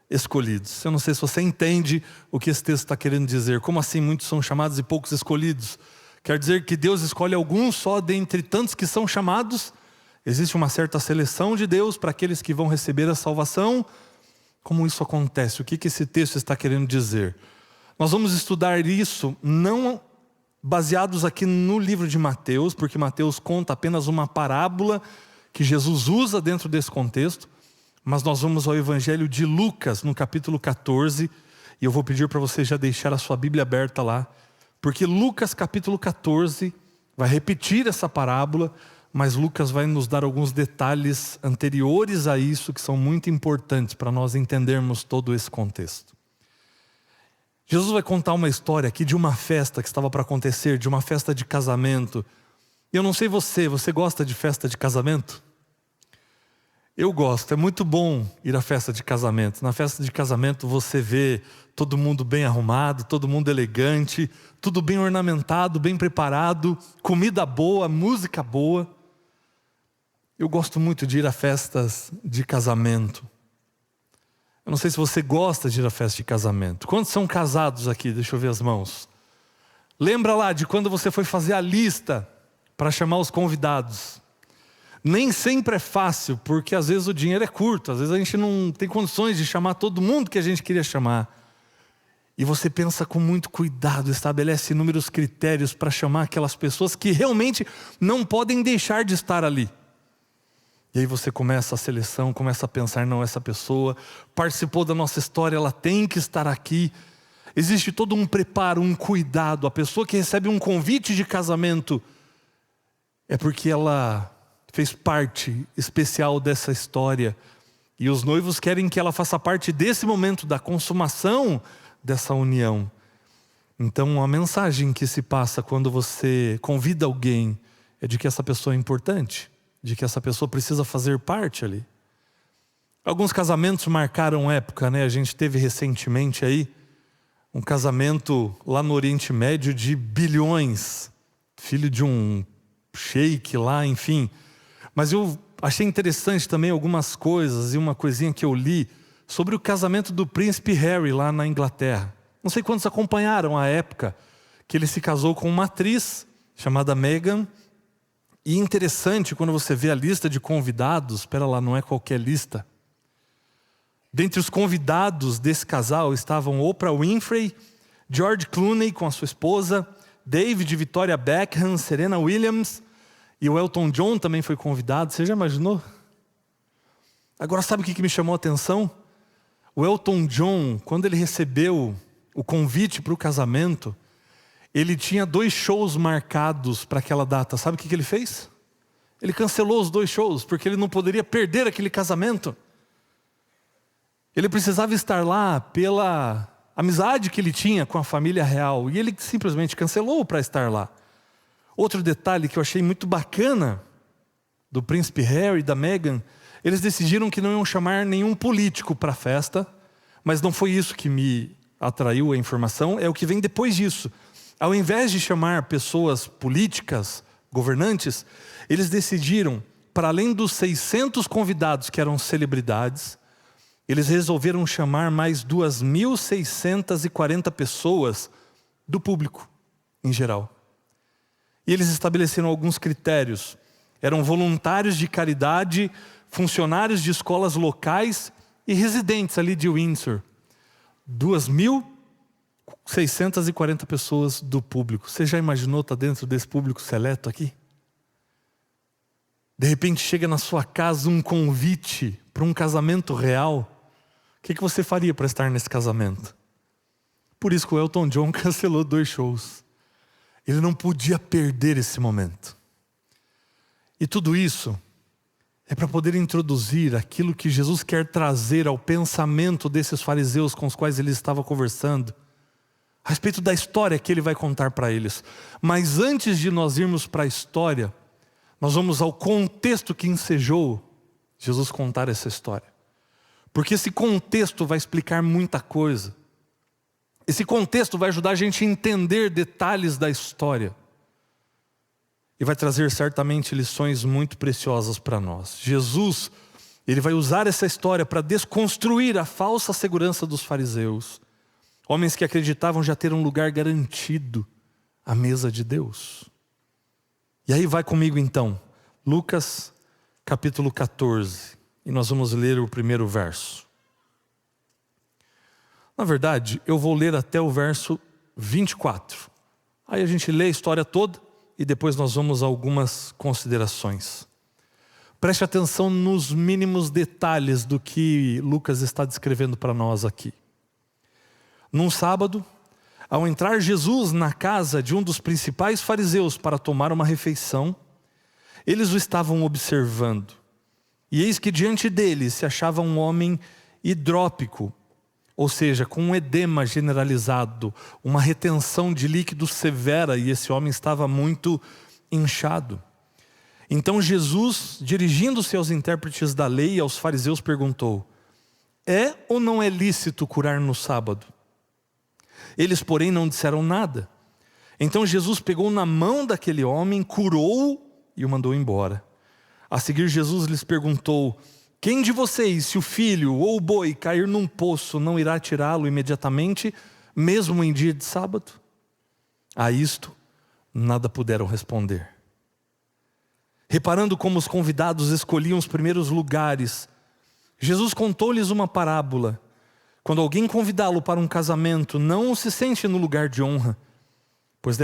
escolhidos. Eu não sei se você entende o que esse texto está querendo dizer. Como assim muitos são chamados e poucos escolhidos? Quer dizer que Deus escolhe alguns só dentre tantos que são chamados? Existe uma certa seleção de Deus para aqueles que vão receber a salvação? Como isso acontece? O que esse texto está querendo dizer? Nós vamos estudar isso não baseados aqui no livro de Mateus, porque Mateus conta apenas uma parábola que Jesus usa dentro desse contexto, mas nós vamos ao Evangelho de Lucas, no capítulo 14, e eu vou pedir para você já deixar a sua Bíblia aberta lá, porque Lucas capítulo 14 vai repetir essa parábola, mas Lucas vai nos dar alguns detalhes anteriores a isso que são muito importantes para nós entendermos todo esse contexto. Jesus vai contar uma história aqui de uma festa que estava para acontecer, de uma festa de casamento. Eu não sei você gosta de festa de casamento? Eu gosto, é muito bom ir à festa de casamento. Na festa de casamento você vê todo mundo bem arrumado, todo mundo elegante, tudo bem ornamentado, bem preparado, comida boa, música boa. Eu gosto muito de ir a festas de casamento. Eu não sei se você gosta de ir a festa de casamento. Quantos são casados aqui? Deixa eu ver as mãos. Lembra lá de quando você foi fazer a lista para chamar os convidados? Nem sempre é fácil, porque às vezes o dinheiro é curto, às vezes a gente não tem condições de chamar todo mundo que a gente queria chamar. E você pensa com muito cuidado, estabelece inúmeros critérios para chamar aquelas pessoas que realmente não podem deixar de estar ali. E aí você começa a seleção, começa a pensar, não, essa pessoa participou da nossa história, ela tem que estar aqui. Existe todo um preparo, um cuidado. A pessoa que recebe um convite de casamento é porque ela fez parte especial dessa história. E os noivos querem que ela faça parte desse momento da consumação dessa união. Então a mensagem que se passa quando você convida alguém é de que essa pessoa é importante, de que essa pessoa precisa fazer parte ali. Alguns casamentos marcaram época, né? A gente teve recentemente aí um casamento lá no Oriente Médio de bilhões, filho de um sheik lá, enfim. Mas eu achei interessante também algumas coisas, e uma coisinha que eu li sobre o casamento do príncipe Harry lá na Inglaterra. Não sei quantos acompanharam a época que ele se casou com uma atriz chamada Meghan. E interessante quando você vê a lista de convidados, espera lá, não é qualquer lista. Dentre os convidados desse casal estavam Oprah Winfrey, George Clooney com a sua esposa, David, Victoria Beckham, Serena Williams, e o Elton John também foi convidado. Você já imaginou? Agora sabe o que me chamou a atenção? O Elton John, quando ele recebeu o convite para o casamento, ele tinha 2 shows marcados para aquela data. Sabe o que ele fez? Ele cancelou os 2 shows, porque ele não poderia perder aquele casamento. Ele precisava estar lá pela amizade que ele tinha com a família real, e ele simplesmente cancelou para estar lá. Outro detalhe que eu achei muito bacana do príncipe Harry e da Meghan, eles decidiram que não iam chamar nenhum político para a festa, mas não foi isso que me atraiu a informação, é o que vem depois disso. Ao invés de chamar pessoas políticas, governantes, eles decidiram, para além dos 600 convidados que eram celebridades, eles resolveram chamar mais 2.640 pessoas do público, em geral. E eles estabeleceram alguns critérios. Eram voluntários de caridade, funcionários de escolas locais e residentes ali de Windsor. 2.640 pessoas do público. Você já imaginou estar dentro desse público seleto aqui? De repente chega na sua casa um convite para um casamento real. O que você faria para estar nesse casamento? Por isso que o Elton John cancelou 2 shows. Ele não podia perder esse momento. E tudo isso é para poder introduzir aquilo que Jesus quer trazer ao pensamento desses fariseus com os quais ele estava conversando, a respeito da história que ele vai contar para eles. Mas antes de nós irmos para a história, nós vamos ao contexto que ensejou Jesus contar essa história. Porque esse contexto vai explicar muita coisa. Esse contexto vai ajudar a gente a entender detalhes da história. E vai trazer certamente lições muito preciosas para nós. Jesus, ele vai usar essa história para desconstruir a falsa segurança dos fariseus. Homens que acreditavam já ter um lugar garantido à mesa de Deus. E aí vai comigo então, Lucas capítulo 14. E nós vamos ler o primeiro verso. Na verdade, eu vou ler até o verso 24. Aí a gente lê a história toda e depois nós vamos a algumas considerações. Preste atenção nos mínimos detalhes do que Lucas está descrevendo para nós aqui. Num sábado, ao entrar Jesus na casa de um dos principais fariseus para tomar uma refeição, eles o estavam observando. E eis que diante dele se achava um homem hidrópico, ou seja, com um edema generalizado, uma retenção de líquido severa, e esse homem estava muito inchado. Então Jesus, dirigindo-se aos intérpretes da lei e aos fariseus, perguntou: é ou não é lícito curar no sábado? Eles, porém, não disseram nada. Então Jesus pegou na mão daquele homem, curou-o e o mandou embora. A seguir Jesus lhes perguntou: quem de vocês, se o filho ou o boi cair num poço, não irá tirá-lo imediatamente, mesmo em dia de sábado? A isto nada puderam responder. Reparando como os convidados escolhiam os primeiros lugares, Jesus contou-lhes uma parábola. Quando alguém convidá-lo para um casamento, não se sente no lugar de honra, pois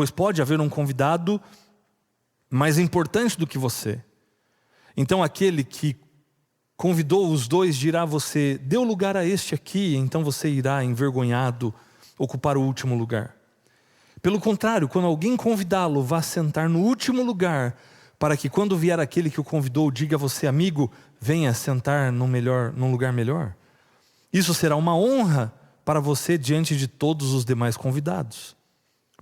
pode haver um convidado mais importante do que você. Então aquele que convidou os dois dirá a você: dê o lugar a este aqui, então você irá envergonhado ocupar o último lugar. Pelo contrário, quando alguém convidá-lo, vá sentar no último lugar, para que quando vier aquele que o convidou, diga a você: amigo, venha sentar num lugar melhor. Isso será uma honra para você diante de todos os demais convidados.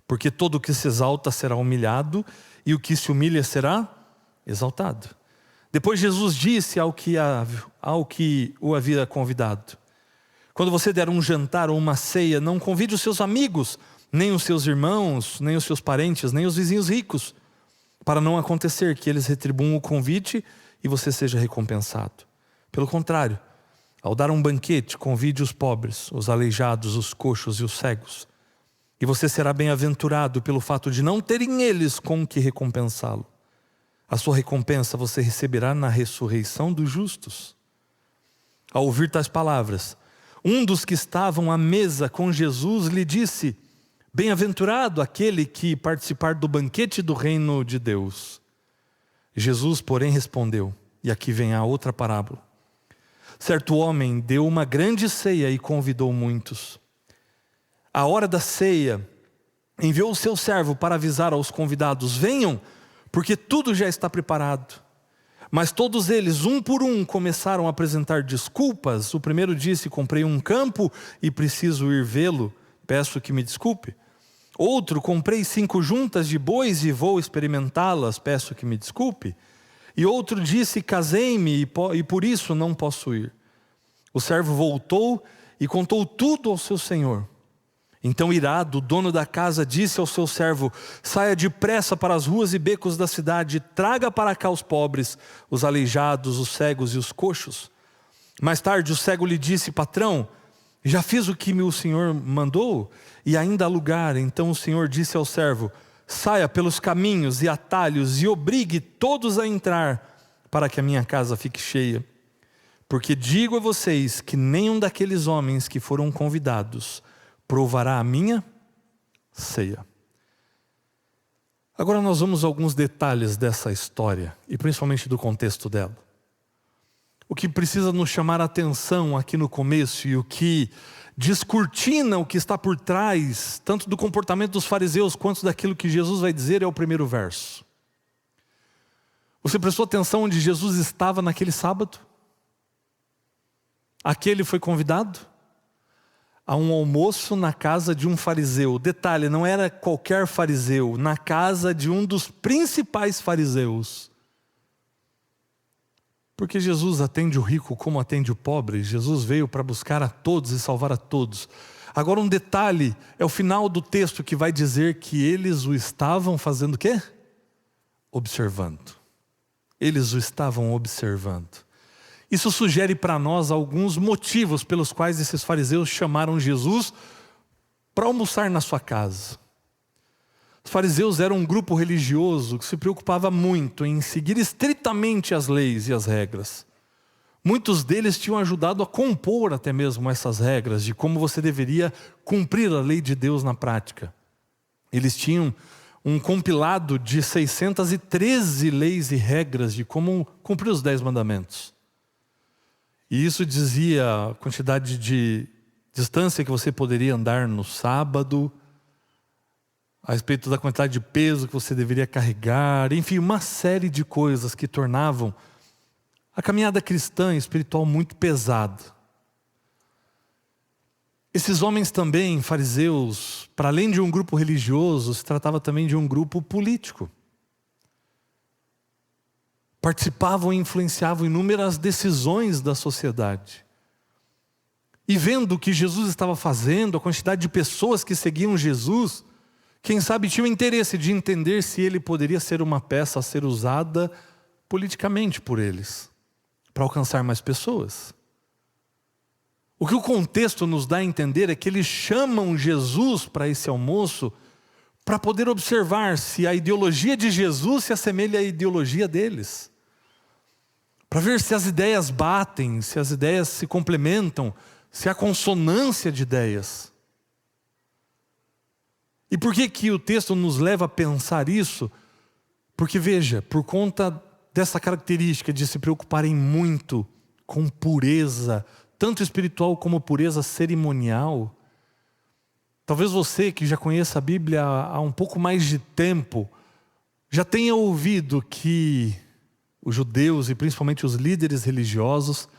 Porque todo o que se exalta será humilhado, e o que se humilha será exaltado. Depois Jesus disse ao que o havia convidado: quando você der um jantar ou uma ceia, não convide os seus amigos, nem os seus irmãos, nem os seus parentes, nem os vizinhos ricos, para não acontecer que eles retribuam o convite e você seja recompensado. Pelo contrário, ao dar um banquete, convide os pobres, os aleijados, os coxos e os cegos, e você será bem-aventurado pelo fato de não terem eles com o que recompensá-lo. A sua recompensa você receberá na ressurreição dos justos. Ao ouvir tais palavras, um dos que estavam à mesa com Jesus lhe disse: bem-aventurado aquele que participar do banquete do reino de Deus. Jesus, porém, respondeu, e aqui vem a outra parábola: certo homem deu uma grande ceia e convidou muitos. À hora da ceia, enviou o seu servo para avisar aos convidados: venham, porque tudo já está preparado. Mas todos eles, um por um, começaram a apresentar desculpas. O primeiro disse: comprei um campo e preciso ir vê-lo, peço que me desculpe. Outro: comprei 5 juntas de bois e vou experimentá-las, peço que me desculpe. E outro disse: casei-me e por isso não posso ir. O servo voltou e contou tudo ao seu senhor. Então, irado, o dono da casa disse ao seu servo: saia depressa para as ruas e becos da cidade, traga para cá os pobres, os aleijados, os cegos e os coxos. Mais tarde o cego lhe disse: patrão, já fiz o que o senhor mandou e ainda há lugar. Então o senhor disse ao servo: saia pelos caminhos e atalhos e obrigue todos a entrar, para que a minha casa fique cheia. Porque digo a vocês que nenhum daqueles homens que foram convidados provará a minha ceia. Agora nós vamos a alguns detalhes dessa história, e principalmente do contexto dela. O que precisa nos chamar a atenção aqui no começo, e o que descortina o que está por trás, tanto do comportamento dos fariseus, quanto daquilo que Jesus vai dizer, é o primeiro verso. Você prestou atenção onde Jesus estava naquele sábado? Aqui ele foi convidado a um almoço na casa de um fariseu. Detalhe, não era qualquer fariseu, na casa de um dos principais fariseus. Porque Jesus atende o rico como atende o pobre. Jesus veio para buscar a todos e salvar a todos. Agora um detalhe, é o final do texto que vai dizer que eles o estavam fazendo o quê? Observando. Eles o estavam observando. Isso sugere para nós alguns motivos pelos quais esses fariseus chamaram Jesus para almoçar na sua casa. Os fariseus eram um grupo religioso que se preocupava muito em seguir estritamente as leis e as regras. Muitos deles tinham ajudado a compor até mesmo essas regras de como você deveria cumprir a lei de Deus na prática. Eles tinham um compilado de 613 leis e regras de como cumprir os 10 mandamentos. E isso dizia a quantidade de distância que você poderia andar no sábado, a respeito da quantidade de peso que você deveria carregar, enfim, uma série de coisas que tornavam a caminhada cristã e espiritual muito pesada. Esses homens também, fariseus, para além de um grupo religioso, se tratava também de um grupo político. participavam e influenciavam inúmeras decisões da sociedade. E vendo o que Jesus estava fazendo, a quantidade de pessoas que seguiam Jesus, quem sabe tinha o interesse de entender se ele poderia ser uma peça a ser usada politicamente por eles, para alcançar mais pessoas. O que o contexto nos dá a entender é que eles chamam Jesus para esse almoço para poder observar se a ideologia de Jesus se assemelha à ideologia deles. Para ver se as ideias batem, se as ideias se complementam, se há consonância de ideias. E por que o texto nos leva a pensar isso? Porque veja, por conta dessa característica de se preocuparem muito com pureza, tanto espiritual como pureza cerimonial, talvez você que já conheça a Bíblia há um pouco mais de tempo, já tenha ouvido que os judeus e principalmente os líderes religiosos,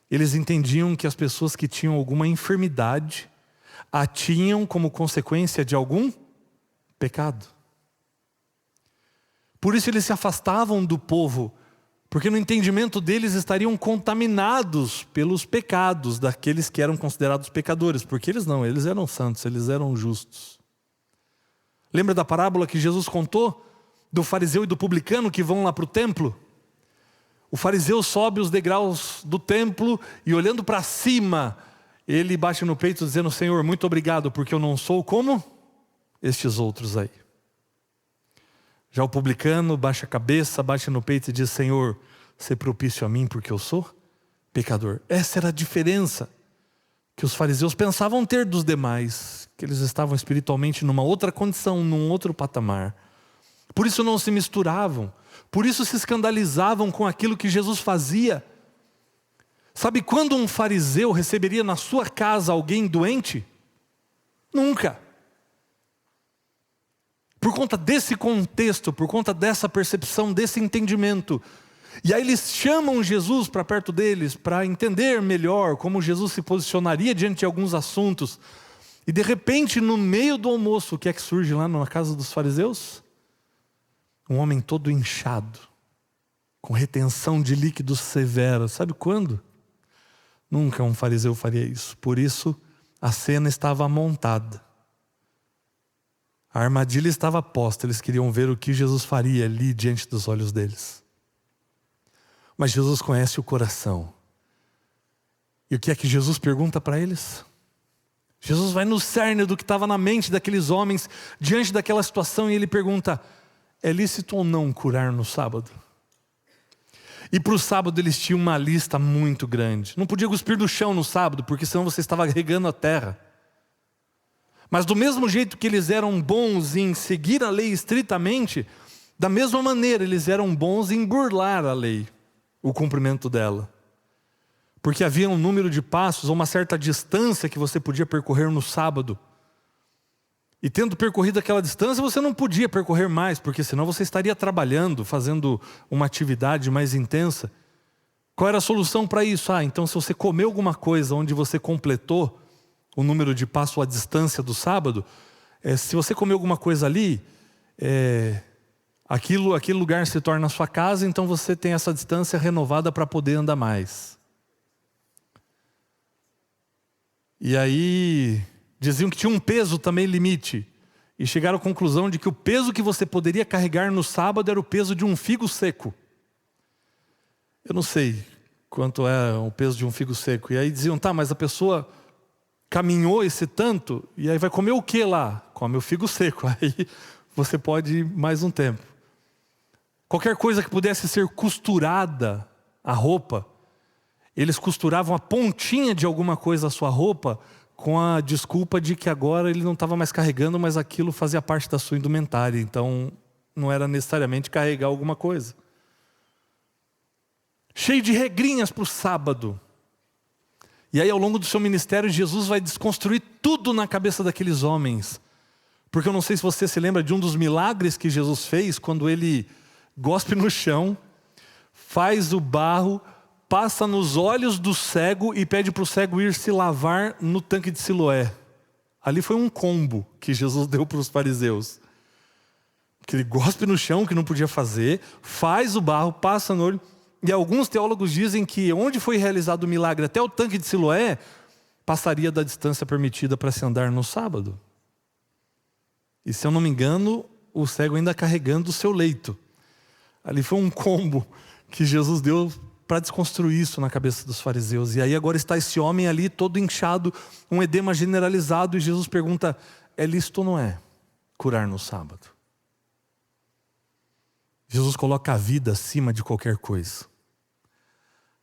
eles entendiam que as pessoas que tinham alguma enfermidade a tinham como consequência de algum pecado. Por isso eles se afastavam do povo, porque no entendimento deles estariam contaminados pelos pecados daqueles que eram considerados pecadores, porque eles não, eles eram santos, eles eram justos. Lembra da parábola que Jesus contou? Do fariseu e do publicano que vão lá para o templo? O fariseu sobe os degraus do templo e olhando para cima, ele bate no peito dizendo: Senhor, muito obrigado, porque eu não sou como estes outros aí. Já o publicano baixa a cabeça, bate no peito e diz: Senhor, sê propício a mim, porque eu sou pecador. Essa era a diferença que os fariseus pensavam ter dos demais, que eles estavam espiritualmente numa outra condição, num outro patamar. Por isso não se misturavam, por isso se escandalizavam com aquilo que Jesus fazia. Sabe quando um fariseu receberia na sua casa alguém doente? Nunca. Por conta desse contexto, por conta dessa percepção, desse entendimento. E aí eles chamam Jesus para perto deles, para entender melhor como Jesus se posicionaria diante de alguns assuntos. E de repente, no meio do almoço, o que é que surge lá na casa dos fariseus? Um homem todo inchado, com retenção de líquidos severa. Sabe quando? Nunca um fariseu faria isso. Por isso, a cena estava montada. A armadilha estava posta. Eles queriam ver o que Jesus faria ali diante dos olhos deles. Mas Jesus conhece o coração. E o que é que Jesus pergunta para eles? Jesus vai no cerne do que estava na mente daqueles homens diante daquela situação e ele pergunta: é lícito ou não curar no sábado? E para o sábado eles tinham uma lista muito grande. Não podia cuspir do chão no sábado, porque senão você estava regando a terra. Mas do mesmo jeito que eles eram bons em seguir a lei estritamente, da mesma maneira eles eram bons em burlar a lei, o cumprimento dela. Porque havia um número de passos, ou uma certa distância que você podia percorrer no sábado. E tendo percorrido aquela distância, você não podia percorrer mais, porque senão você estaria trabalhando, fazendo uma atividade mais intensa. Qual era a solução para isso? Então se você comeu alguma coisa onde você completou o número de passos ou a distância do sábado, se você comeu alguma coisa ali, aquele lugar se torna a sua casa, então você tem essa distância renovada para poder andar mais. E aí diziam que tinha um peso também limite. E chegaram à conclusão de que o peso que você poderia carregar no sábado era o peso de um figo seco. Eu não sei quanto é o peso de um figo seco. E aí diziam: tá, mas a pessoa caminhou esse tanto, e aí vai comer o que lá? Come o figo seco. Aí você pode ir mais um tempo. Qualquer coisa que pudesse ser costurada, a roupa, eles costuravam a pontinha de alguma coisa à sua roupa, com a desculpa de que agora ele não estava mais carregando, mas aquilo fazia parte da sua indumentária. Então não era necessariamente carregar alguma coisa. Cheio de regrinhas para o sábado. E aí ao longo do seu ministério, Jesus vai desconstruir tudo na cabeça daqueles homens. Porque eu não sei se você se lembra de um dos milagres que Jesus fez, quando ele gospe no chão, faz o barro, passa nos olhos do cego e pede para o cego ir se lavar no tanque de Siloé. Ali foi um combo que Jesus deu para os fariseus. que ele gospe no chão, que não podia fazer, faz o barro, passa no olho. E alguns teólogos dizem que onde foi realizado o milagre, até o tanque de Siloé, passaria da distância permitida para se andar no sábado. E se eu não me engano, o cego ainda carregando o seu leito. Ali foi um combo que Jesus deu para desconstruir isso na cabeça dos fariseus. E aí agora está esse homem ali todo inchado, um edema generalizado, e Jesus pergunta: é lícito ou não é curar no sábado? Jesus coloca a vida acima de qualquer coisa.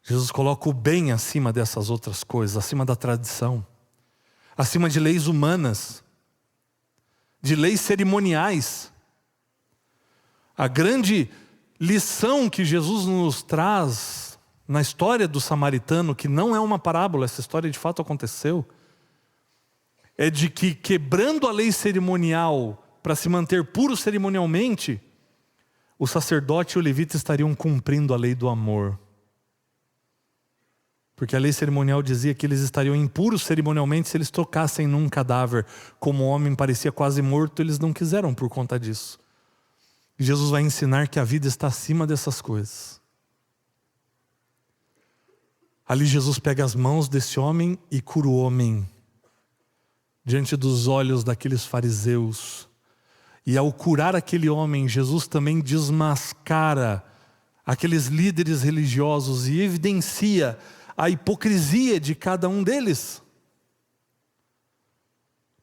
Jesus coloca o bem acima dessas outras coisas, acima da tradição, acima de leis humanas, de leis cerimoniais. A grande lição que Jesus nos traz na história do samaritano, que não é uma parábola, essa história de fato aconteceu, é de que, quebrando a lei cerimonial para se manter puro cerimonialmente, o sacerdote e o levita estariam cumprindo a lei do amor. Porque a lei cerimonial dizia que eles estariam impuros cerimonialmente se eles tocassem num cadáver. Como o homem parecia quase morto, eles não quiseram por conta disso. E Jesus vai ensinar que a vida está acima dessas coisas. Ali Jesus pega as mãos desse homem e cura o homem diante dos olhos daqueles fariseus. E ao curar aquele homem, Jesus também desmascara aqueles líderes religiosos e evidencia a hipocrisia de cada um deles.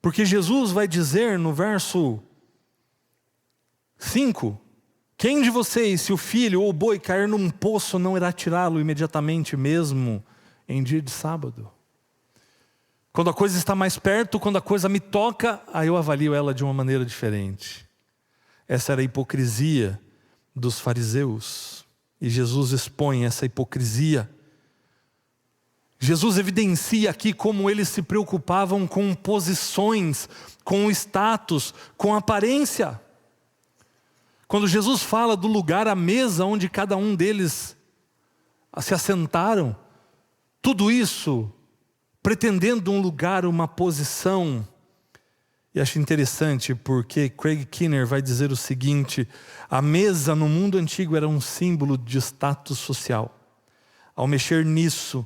Porque Jesus vai dizer no verso 5: quem de vocês, se o filho ou o boi cair num poço, não irá tirá-lo imediatamente mesmo em dia de sábado? Quando a coisa está mais perto, quando a coisa me toca, aí eu avalio ela de uma maneira diferente. Essa era a hipocrisia dos fariseus. E Jesus expõe essa hipocrisia. Jesus evidencia aqui como eles se preocupavam com posições, com status, com aparência. Quando Jesus fala do lugar à mesa onde cada um deles se assentaram, tudo isso pretendendo um lugar, uma posição. E acho interessante porque Craig Kinner vai dizer o seguinte: a mesa no mundo antigo era um símbolo de status social. Ao mexer nisso,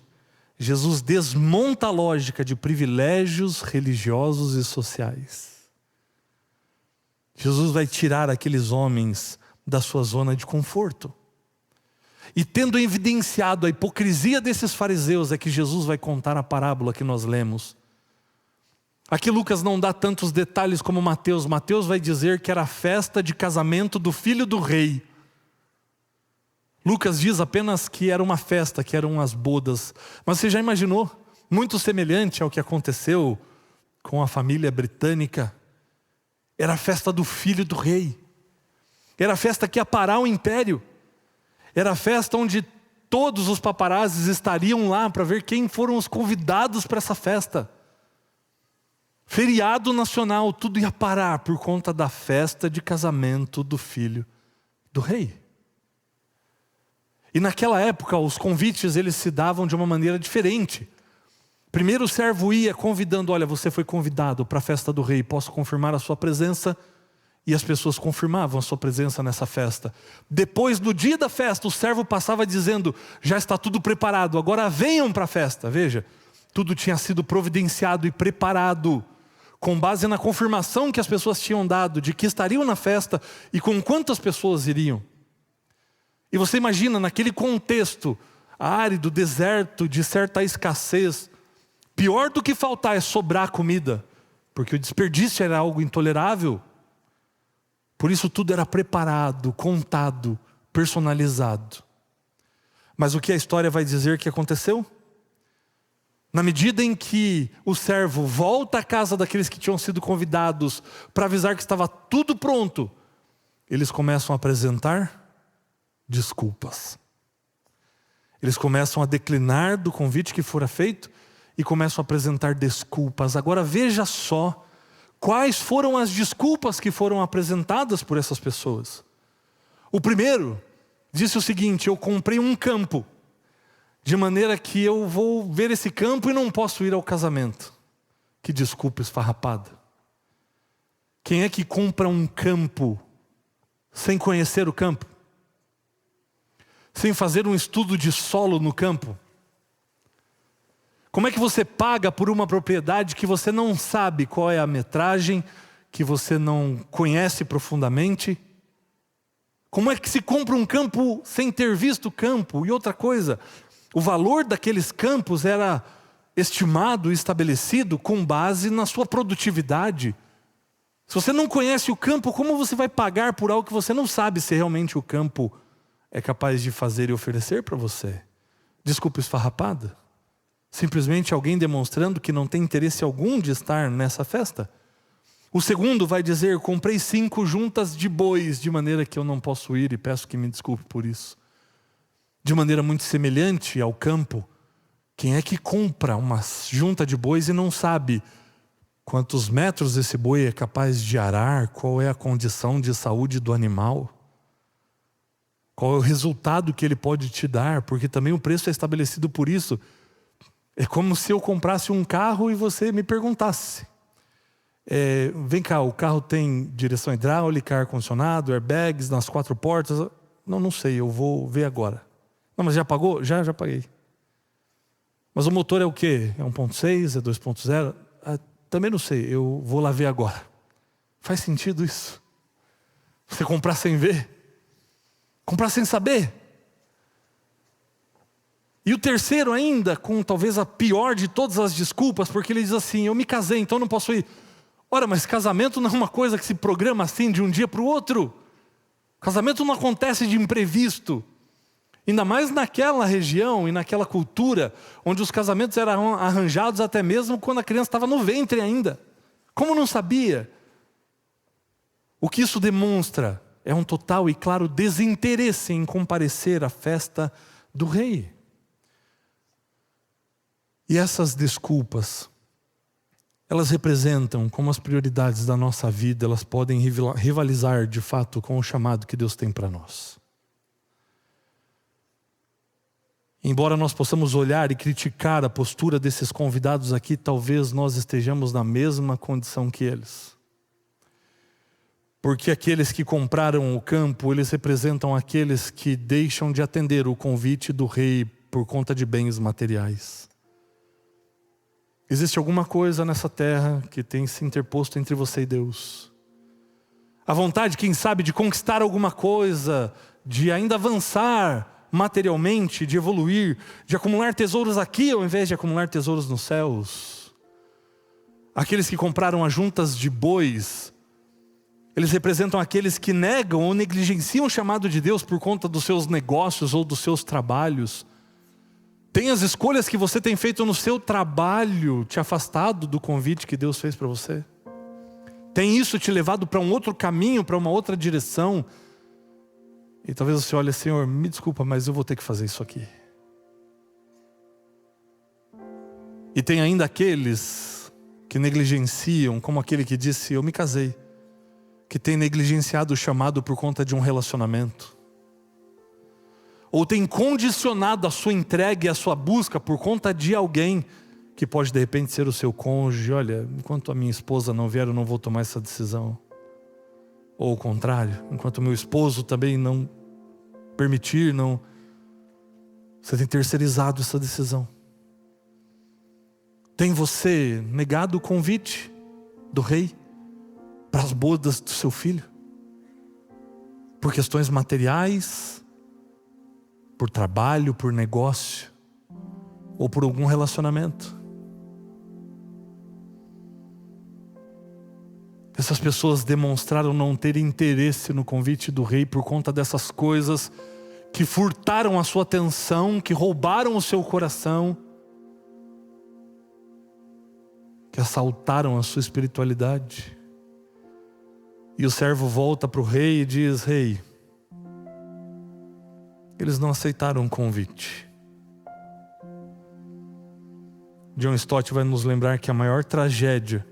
Jesus desmonta a lógica de privilégios religiosos e sociais. Jesus vai tirar aqueles homens da sua zona de conforto. E tendo evidenciado a hipocrisia desses fariseus, é que Jesus vai contar a parábola que nós lemos. Aqui Lucas não dá tantos detalhes como Mateus. Mateus vai dizer que era a festa de casamento do filho do rei. Lucas diz apenas que era uma festa, que eram as bodas. Mas você já imaginou? Muito semelhante ao que aconteceu com a família britânica. Era a festa do filho do rei. Era a festa que ia parar o império. Era a festa onde todos os paparazzis estariam lá para ver quem foram os convidados para essa festa. Feriado nacional, tudo ia parar por conta da festa de casamento do filho do rei. E naquela época os convites eles se davam de uma maneira diferente. Primeiro o servo ia convidando: olha, você foi convidado para a festa do rei, posso confirmar a sua presença? E as pessoas confirmavam a sua presença nessa festa. Depois, no dia da festa, o servo passava dizendo: já está tudo preparado, agora venham para a festa. Veja, tudo tinha sido providenciado e preparado, com base na confirmação que as pessoas tinham dado de que estariam na festa e com quantas pessoas iriam. E você imagina, naquele contexto árido, deserto, de certa escassez, pior do que faltar é sobrar comida, porque o desperdício era algo intolerável. Por isso tudo era preparado, contado, personalizado. Mas o que a história vai dizer que aconteceu? Na medida em que o servo volta à casa daqueles que tinham sido convidados para avisar que estava tudo pronto, eles começam a apresentar desculpas. Eles começam a declinar do convite que fora feito e começam a apresentar desculpas. Agora veja só quais foram as desculpas que foram apresentadas por essas pessoas. O primeiro disse o seguinte: eu comprei um campo, de maneira que eu vou ver esse campo e não posso ir ao casamento. Que desculpa esfarrapada. Quem é que compra um campo sem conhecer o campo, sem fazer um estudo de solo no campo? Como é que você paga por uma propriedade que você não sabe qual é a metragem, que você não conhece profundamente? Como é que se compra um campo sem ter visto o campo? E outra coisa, o valor daqueles campos era estimado e estabelecido com base na sua produtividade. Se você não conhece o campo, como você vai pagar por algo que você não sabe se realmente o campo é capaz de fazer e oferecer para você? Desculpa, esfarrapada. Simplesmente alguém demonstrando que não tem interesse algum de estar nessa festa. O segundo vai dizer: comprei 5 juntas de bois, de maneira que eu não posso ir, e peço que me desculpe por isso. De maneira muito semelhante ao campo, quem é que compra uma junta de bois e não sabe quantos metros esse boi é capaz de arar, qual é a condição de saúde do animal, qual é o resultado que ele pode te dar, porque também o preço é estabelecido por isso. É como se eu comprasse um carro e você me perguntasse: vem cá, o carro tem direção hidráulica, ar-condicionado, airbags nas 4 portas? Não sei, eu vou ver agora. Não, mas já pagou? Já paguei. Mas o motor é o quê? É 1.6? É 2.0? Também não sei, eu vou lá ver agora. Faz sentido isso? Você comprar sem ver? Comprar sem saber? E o terceiro ainda, com talvez a pior de todas as desculpas, porque ele diz assim: eu me casei, então não posso ir. Ora, mas casamento não é uma coisa que se programa assim de um dia para o outro. Casamento não acontece de imprevisto. Ainda mais naquela região e naquela cultura, onde os casamentos eram arranjados até mesmo quando a criança estava no ventre ainda. Como não sabia? O que isso demonstra é um total e claro desinteresse em comparecer à festa do rei. E essas desculpas, elas representam como as prioridades da nossa vida, elas podem rivalizar de fato com o chamado que Deus tem para nós. Embora nós possamos olhar e criticar a postura desses convidados aqui, talvez nós estejamos na mesma condição que eles. Porque aqueles que compraram o campo, eles representam aqueles que deixam de atender o convite do rei por conta de bens materiais. Existe alguma coisa nessa terra que tem se interposto entre você e Deus. A vontade, quem sabe, de conquistar alguma coisa, de ainda avançar materialmente, de evoluir, de acumular tesouros aqui ao invés de acumular tesouros nos céus. Aqueles que compraram as juntas de bois, eles representam aqueles que negam ou negligenciam o chamado de Deus por conta dos seus negócios ou dos seus trabalhos. Tem as escolhas que você tem feito no seu trabalho te afastado do convite que Deus fez para você? Tem isso te levado para um outro caminho, para uma outra direção? E talvez você olhe: Senhor, me desculpa, mas eu vou ter que fazer isso aqui. E tem ainda aqueles que negligenciam, como aquele que disse: eu me casei, que tem negligenciado o chamado por conta de um relacionamento. Ou tem condicionado a sua entrega e a sua busca por conta de alguém que pode de repente ser o seu cônjuge. Olha, enquanto a minha esposa não vier, eu não vou tomar essa decisão. Ou o contrário, enquanto o meu esposo também não permitir, não. Você tem terceirizado essa decisão. Tem você negado o convite do rei para as bodas do seu filho? Por questões materiais, por trabalho, por negócio, ou por algum relacionamento? Essas pessoas demonstraram não ter interesse no convite do rei por conta dessas coisas que furtaram a sua atenção, que roubaram o seu coração, que assaltaram a sua espiritualidade. E o servo volta para o rei e diz: rei, eles não aceitaram o convite. John Stott vai nos lembrar que a maior tragédia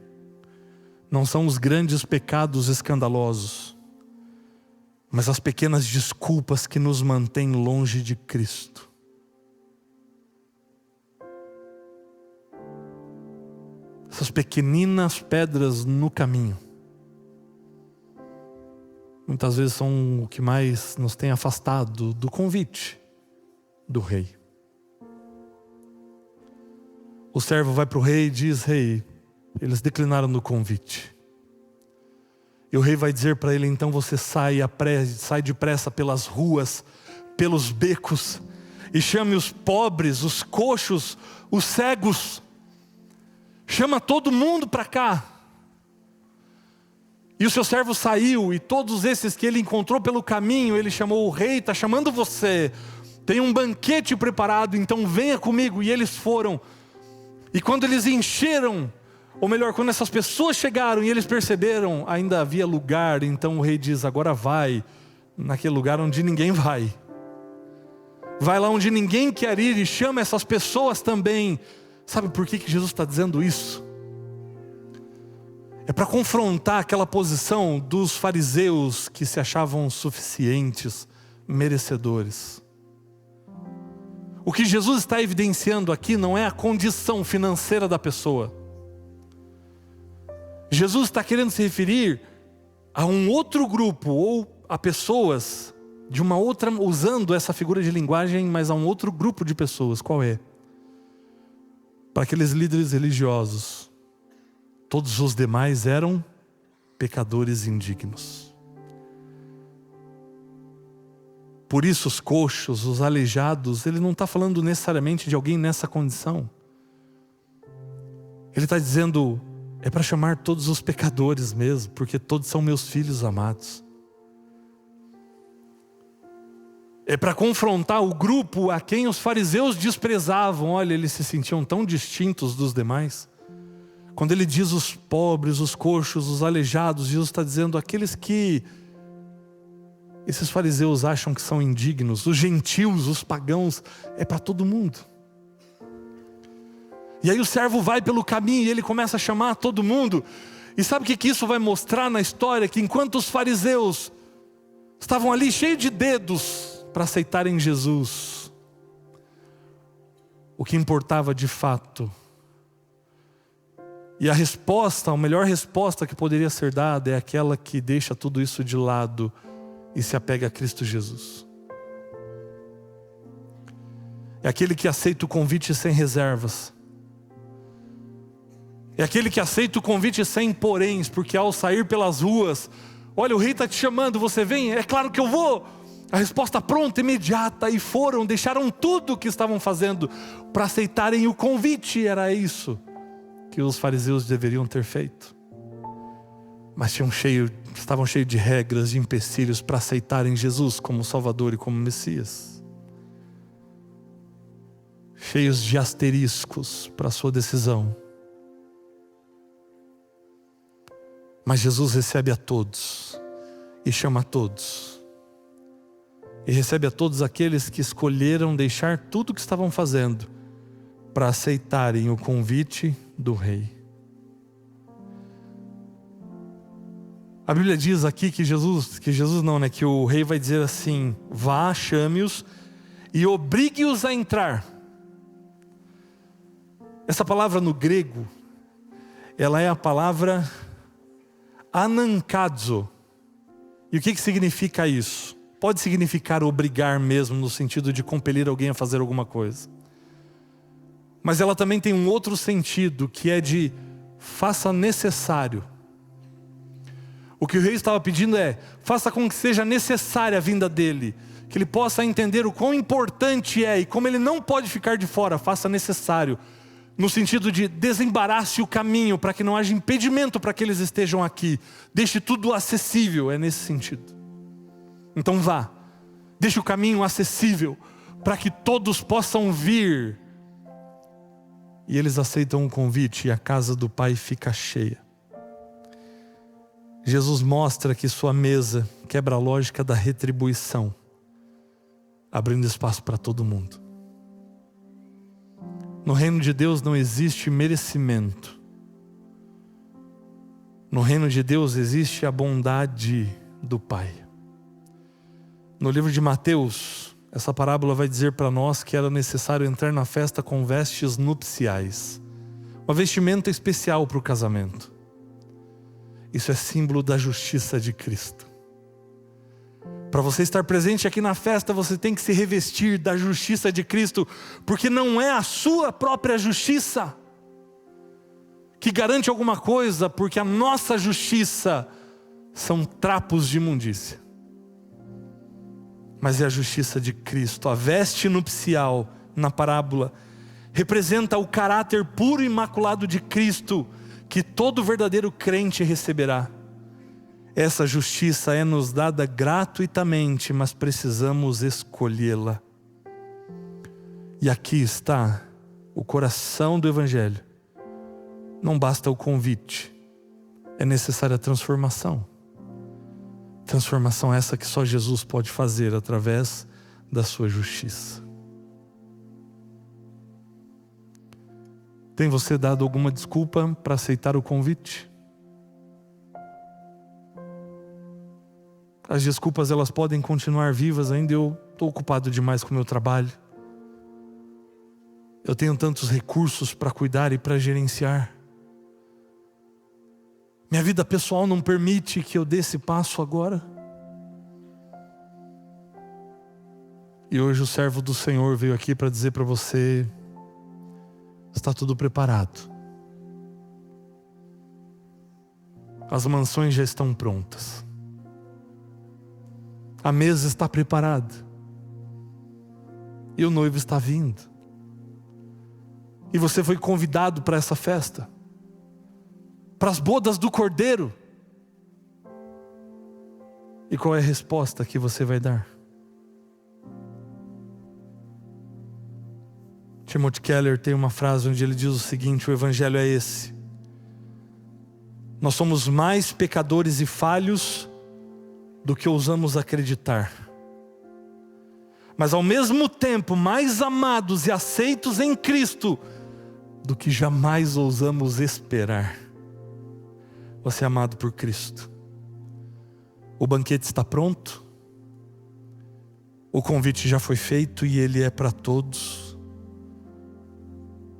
não são os grandes pecados escandalosos, mas as pequenas desculpas que nos mantêm longe de Cristo. Essas pequeninas pedras no caminho. muitas vezes são o que mais nos tem afastado do convite do rei. O servo vai para o rei e diz: rei, eles declinaram do convite. E o rei vai dizer para ele: então você sai depressa pelas ruas, pelos becos, e chame os pobres, os coxos, os cegos. Chama todo mundo para cá. E o seu servo saiu, e todos esses que ele encontrou pelo caminho, ele chamou: o rei está chamando você, tem um banquete preparado, então venha comigo. E eles foram. E quando eles encheram, ou melhor, quando essas pessoas chegaram e eles perceberam, ainda havia lugar. Então o rei diz: agora vai naquele lugar onde ninguém vai. Vai lá onde ninguém quer ir e chama essas pessoas também. Sabe por que Jesus está dizendo isso? É para confrontar aquela posição dos fariseus que se achavam suficientes, merecedores. O que Jesus está evidenciando aqui não é a condição financeira da pessoa. Jesus está querendo se referir a um outro grupo, ou a pessoas de uma outra, usando essa figura de linguagem, mas a um outro grupo de pessoas. Qual é? Para aqueles líderes religiosos, todos os demais eram pecadores indignos. Por isso os coxos, os aleijados, ele não está falando necessariamente de alguém nessa condição. Ele está dizendo: é para chamar todos os pecadores mesmo, porque todos são meus filhos amados. É para confrontar o grupo a quem os fariseus desprezavam. Olha, eles se sentiam tão distintos dos demais. Quando ele diz os pobres, os coxos, os aleijados, Jesus está dizendo aqueles que esses fariseus acham que são indignos, os gentios, os pagãos, é para todo mundo. E aí o servo vai pelo caminho e ele começa a chamar todo mundo. E sabe o que isso vai mostrar na história? Que enquanto os fariseus estavam ali cheios de dedos para aceitarem Jesus, o que importava de fato, e a resposta, a melhor resposta que poderia ser dada, é aquela que deixa tudo isso de lado e se apega a Cristo Jesus. É aquele que aceita o convite sem reservas. É aquele que aceita o convite sem poréns, porque ao sair pelas ruas: olha, o rei está te chamando, você vem? É claro que eu vou. A resposta pronta, imediata, e foram, deixaram tudo o que estavam fazendo para aceitarem o convite. Era isso que os fariseus deveriam ter feito. Mas estavam cheios de regras, de empecilhos para aceitarem Jesus como Salvador e como Messias. Cheios de asteriscos para a sua decisão. Mas Jesus recebe a todos e chama a todos. E recebe a todos aqueles que escolheram deixar tudo o que estavam fazendo para aceitarem o convite do rei. A Bíblia diz aqui que que o rei vai dizer assim: vá, chame-os e obrigue-os a entrar. Essa palavra no grego, ela é a palavra anankadzo. E o que significa isso? Pode significar obrigar mesmo, no sentido de compelir alguém a fazer alguma coisa. Mas ela também tem um outro sentido, que é de faça necessário. O que o rei estava pedindo é: faça com que seja necessária a vinda dele, que ele possa entender o quão importante é, e como ele não pode ficar de fora, faça necessário. No sentido de desembarace o caminho, para que não haja impedimento para que eles estejam aqui. Deixe tudo acessível, é nesse sentido. Então vá, deixe o caminho acessível, para que todos possam vir. E eles aceitam o convite e a casa do Pai fica cheia. Jesus mostra que sua mesa quebra a lógica da retribuição, abrindo espaço para todo mundo. No reino de Deus não existe merecimento. No reino de Deus existe a bondade do Pai. No livro de Mateus, essa parábola vai dizer para nós que era necessário entrar na festa com vestes nupciais. Uma vestimenta especial para o casamento. Isso é símbolo da justiça de Cristo. Para você estar presente aqui na festa, você tem que se revestir da justiça de Cristo, porque não é a sua própria justiça que garante alguma coisa, porque a nossa justiça são trapos de imundícia. Mas é a justiça de Cristo. A veste nupcial, na parábola, representa o caráter puro e imaculado de Cristo, que todo verdadeiro crente receberá. Essa justiça é nos dada gratuitamente, mas precisamos escolhê-la. E aqui está o coração do Evangelho. Não basta o convite, é necessária a transformação. Transformação essa que só Jesus pode fazer através da sua justiça. Tem você dado alguma desculpa para aceitar o convite? As desculpas, elas podem continuar vivas ainda. Eu estou ocupado demais com o meu trabalho. Eu tenho tantos recursos para cuidar e para gerenciar. Minha vida pessoal não permite que eu dê esse passo agora. E hoje o servo do Senhor veio aqui para dizer para você: está tudo preparado. As mansões já estão prontas. A mesa está preparada. E o noivo está vindo. E você foi convidado para essa festa, para as bodas do Cordeiro. E qual é a resposta que você vai dar? Timothy Keller tem uma frase onde ele diz o seguinte: o Evangelho é esse: nós somos mais pecadores e falhos do que ousamos acreditar, mas ao mesmo tempo mais amados e aceitos em Cristo do que jamais ousamos esperar. Você é amado por Cristo. O banquete está pronto, o convite já foi feito e ele é para todos,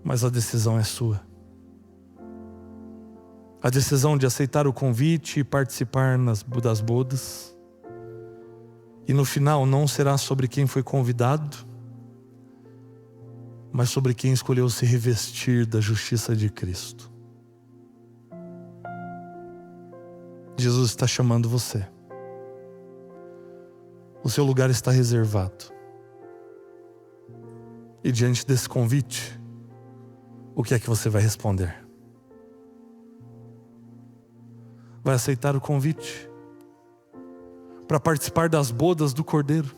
mas a decisão é sua. A decisão de aceitar o convite e participar das bodas. E no final não será sobre quem foi convidado, mas sobre quem escolheu se revestir da justiça de Cristo. Jesus está chamando você. O seu lugar está reservado. E diante desse convite, o que é que você vai responder? Vai aceitar o convite para participar das bodas do Cordeiro?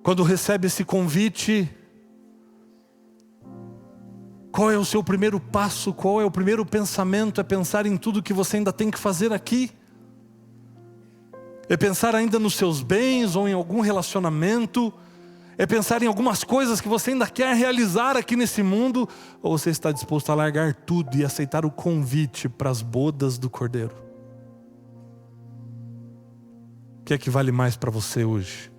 Quando recebe esse convite, qual é o seu primeiro passo? Qual é o primeiro pensamento? É pensar em tudo que você ainda tem que fazer aqui? É pensar ainda nos seus bens ou em algum relacionamento? É pensar em algumas coisas que você ainda quer realizar aqui nesse mundo? Ou você está disposto a largar tudo e aceitar o convite para as bodas do Cordeiro? O que é que vale mais para você hoje?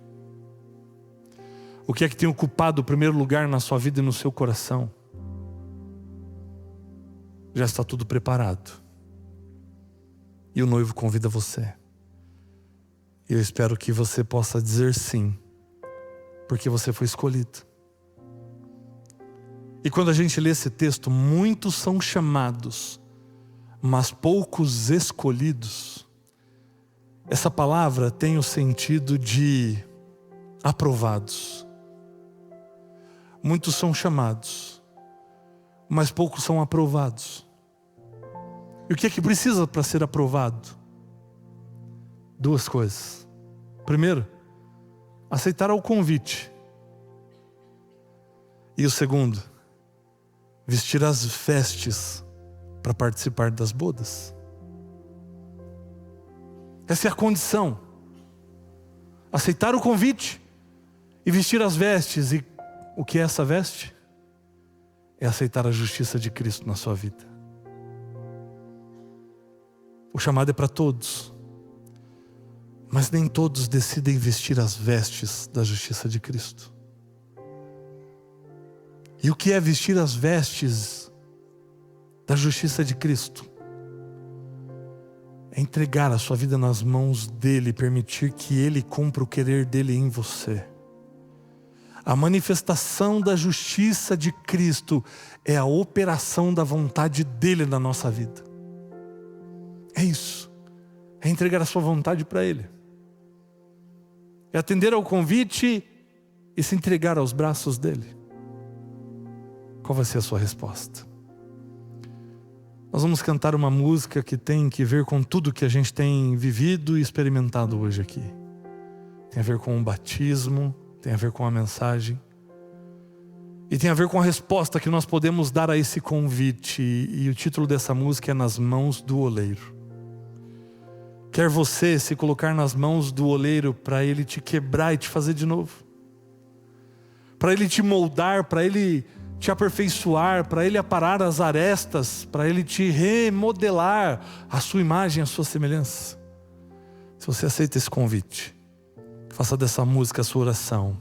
O que é que tem ocupado o primeiro lugar na sua vida e no seu coração? Já está tudo preparado. E o noivo convida você. E eu espero que você possa dizer sim, porque você foi escolhido. E quando a gente lê esse texto, muitos são chamados, mas poucos escolhidos. Essa palavra tem o sentido de aprovados. Muitos são chamados, mas poucos são aprovados. E o que é que precisa para ser aprovado? Duas coisas. Primeiro, aceitar o convite. E o segundo, vestir as vestes para participar das bodas. Essa é a condição. Aceitar o convite e vestir as vestes. E o que é essa veste? É aceitar a justiça de Cristo na sua vida. O chamado é para todos, mas nem todos decidem vestir as vestes da justiça de Cristo. E o que é vestir as vestes da justiça de Cristo? é entregar a sua vida nas mãos dele, permitir que ele cumpra o querer dele em você. A manifestação da justiça de Cristo é a operação da vontade dele na nossa vida. É isso. É entregar a sua vontade para ele. É atender ao convite e se entregar aos braços dele. Qual vai ser a sua resposta? Nós vamos cantar uma música que tem que ver com tudo que a gente tem vivido e experimentado hoje aqui. Tem a ver com o batismo, tem a ver com a mensagem. E tem a ver com a resposta que nós podemos dar a esse convite. E o título dessa música é Nas Mãos do Oleiro. Quer você se colocar nas mãos do oleiro para ele te quebrar e te fazer de novo? Para ele te moldar, para ele te aperfeiçoar, para ele aparar as arestas, para ele te remodelar a sua imagem, a sua semelhança. Se você aceita esse convite, faça dessa música a sua oração.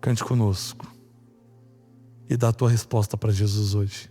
Cante conosco e dá a tua resposta para Jesus hoje.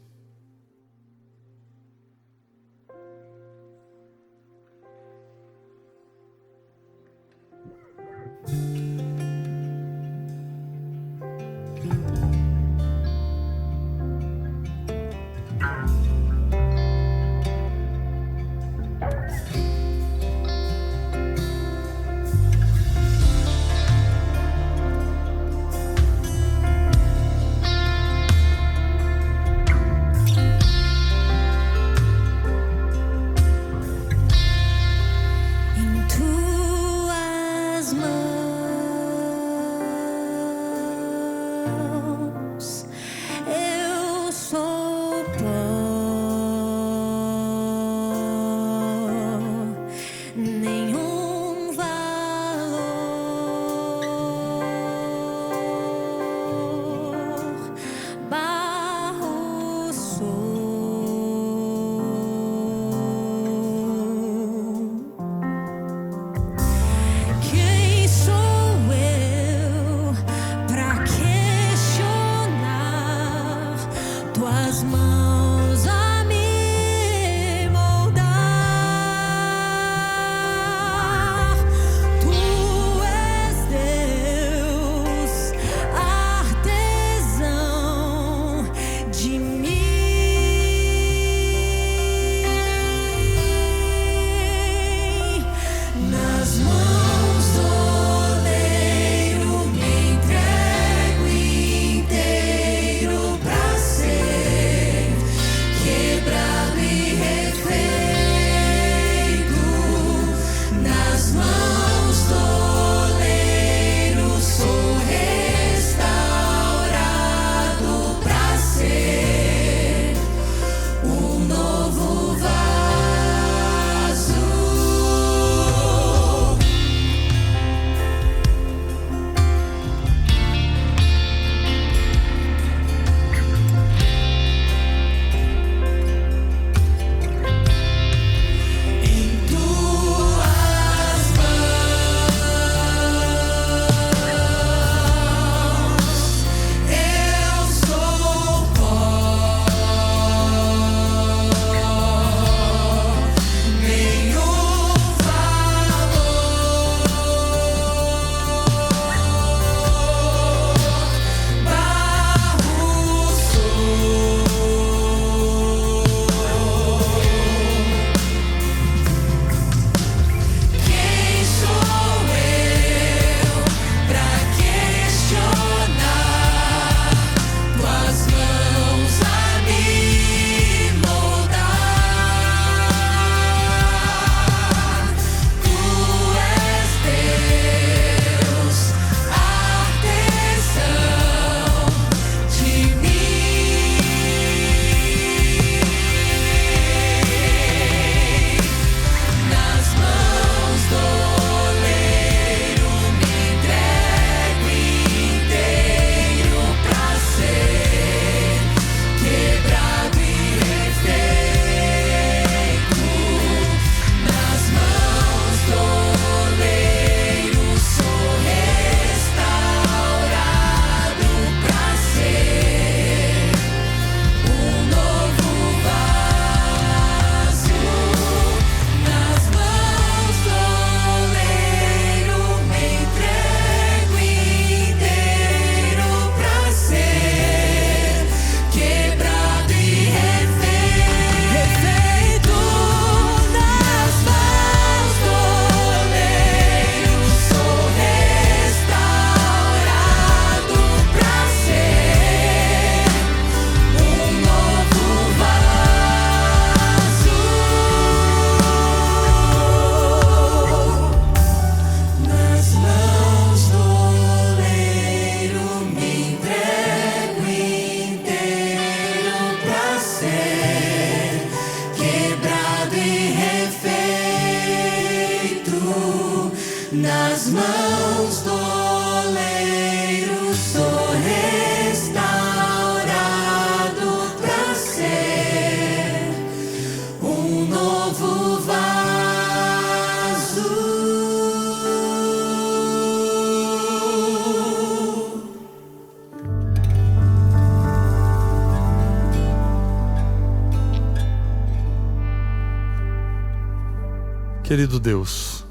Querido Deus,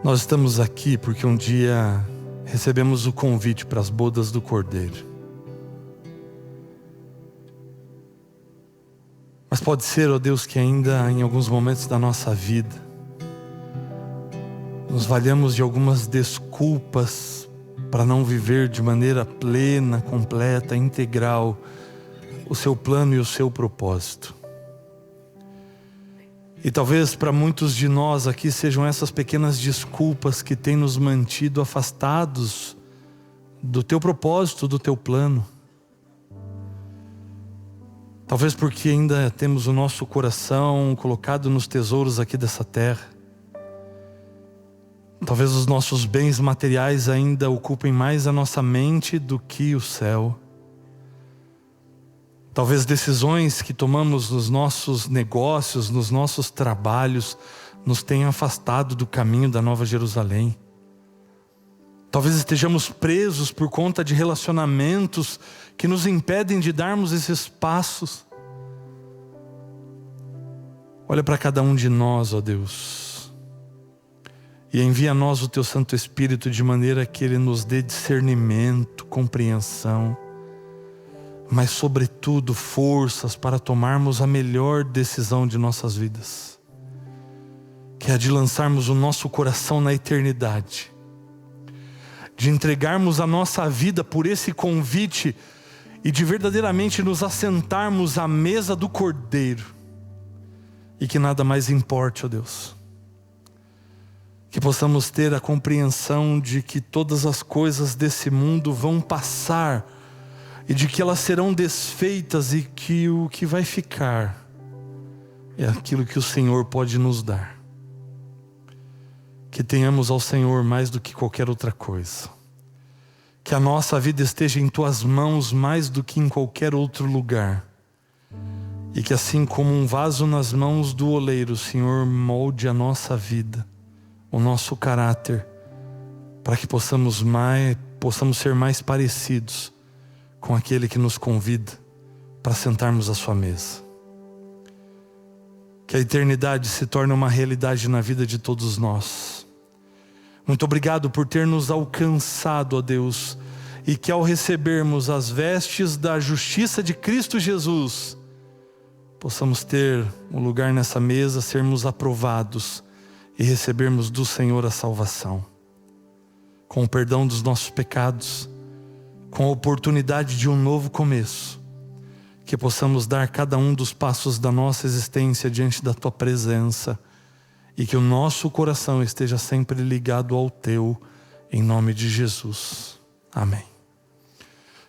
nós estamos aqui porque um dia recebemos o convite para as bodas do Cordeiro. Mas pode ser, ó Deus, que ainda em alguns momentos da nossa vida nos valhamos de algumas desculpas para não viver de maneira plena, completa, integral o seu plano e o seu propósito. E talvez para muitos de nós aqui sejam essas pequenas desculpas que têm nos mantido afastados do teu propósito, do teu plano. Talvez porque ainda temos o nosso coração colocado nos tesouros aqui dessa terra. Talvez os nossos bens materiais ainda ocupem mais a nossa mente do que o céu. Talvez decisões que tomamos nos nossos negócios, nos nossos trabalhos, nos tenham afastado do caminho da Nova Jerusalém. Talvez estejamos presos por conta de relacionamentos que nos impedem de darmos esses passos. Olha para cada um de nós, ó Deus, e envia a nós o Teu Santo Espírito de maneira que Ele nos dê discernimento, compreensão, mas sobretudo forças para tomarmos a melhor decisão de nossas vidas, que é a de lançarmos o nosso coração na eternidade, de entregarmos a nossa vida por esse convite e de verdadeiramente nos assentarmos à mesa do Cordeiro, e que nada mais importe, ó Deus, que possamos ter a compreensão de que todas as coisas desse mundo vão passar e de que elas serão desfeitas e que o que vai ficar é aquilo que o Senhor pode nos dar. Que tenhamos ao Senhor mais do que qualquer outra coisa. Que a nossa vida esteja em Tuas mãos mais do que em qualquer outro lugar. E que assim como um vaso nas mãos do oleiro, o Senhor molde a nossa vida, o nosso caráter, para que possamos ser mais parecidos com aquele que nos convida para sentarmos à sua mesa. Que a eternidade se torne uma realidade na vida de todos nós. Muito obrigado por ter nos alcançado, ó Deus, e que ao recebermos as vestes da justiça de Cristo Jesus, possamos ter um lugar nessa mesa, sermos aprovados e recebermos do Senhor a salvação, com o perdão dos nossos pecados, com a oportunidade de um novo começo, que possamos dar cada um dos passos da nossa existência diante da Tua presença e que o nosso coração esteja sempre ligado ao Teu, em nome de Jesus. Amém.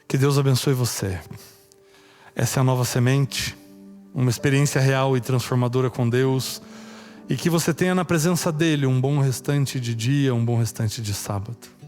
Que Deus abençoe você. Essa é a Nova Semente, uma experiência real e transformadora com Deus, e que você tenha na presença dEle um bom restante de dia, um bom restante de sábado.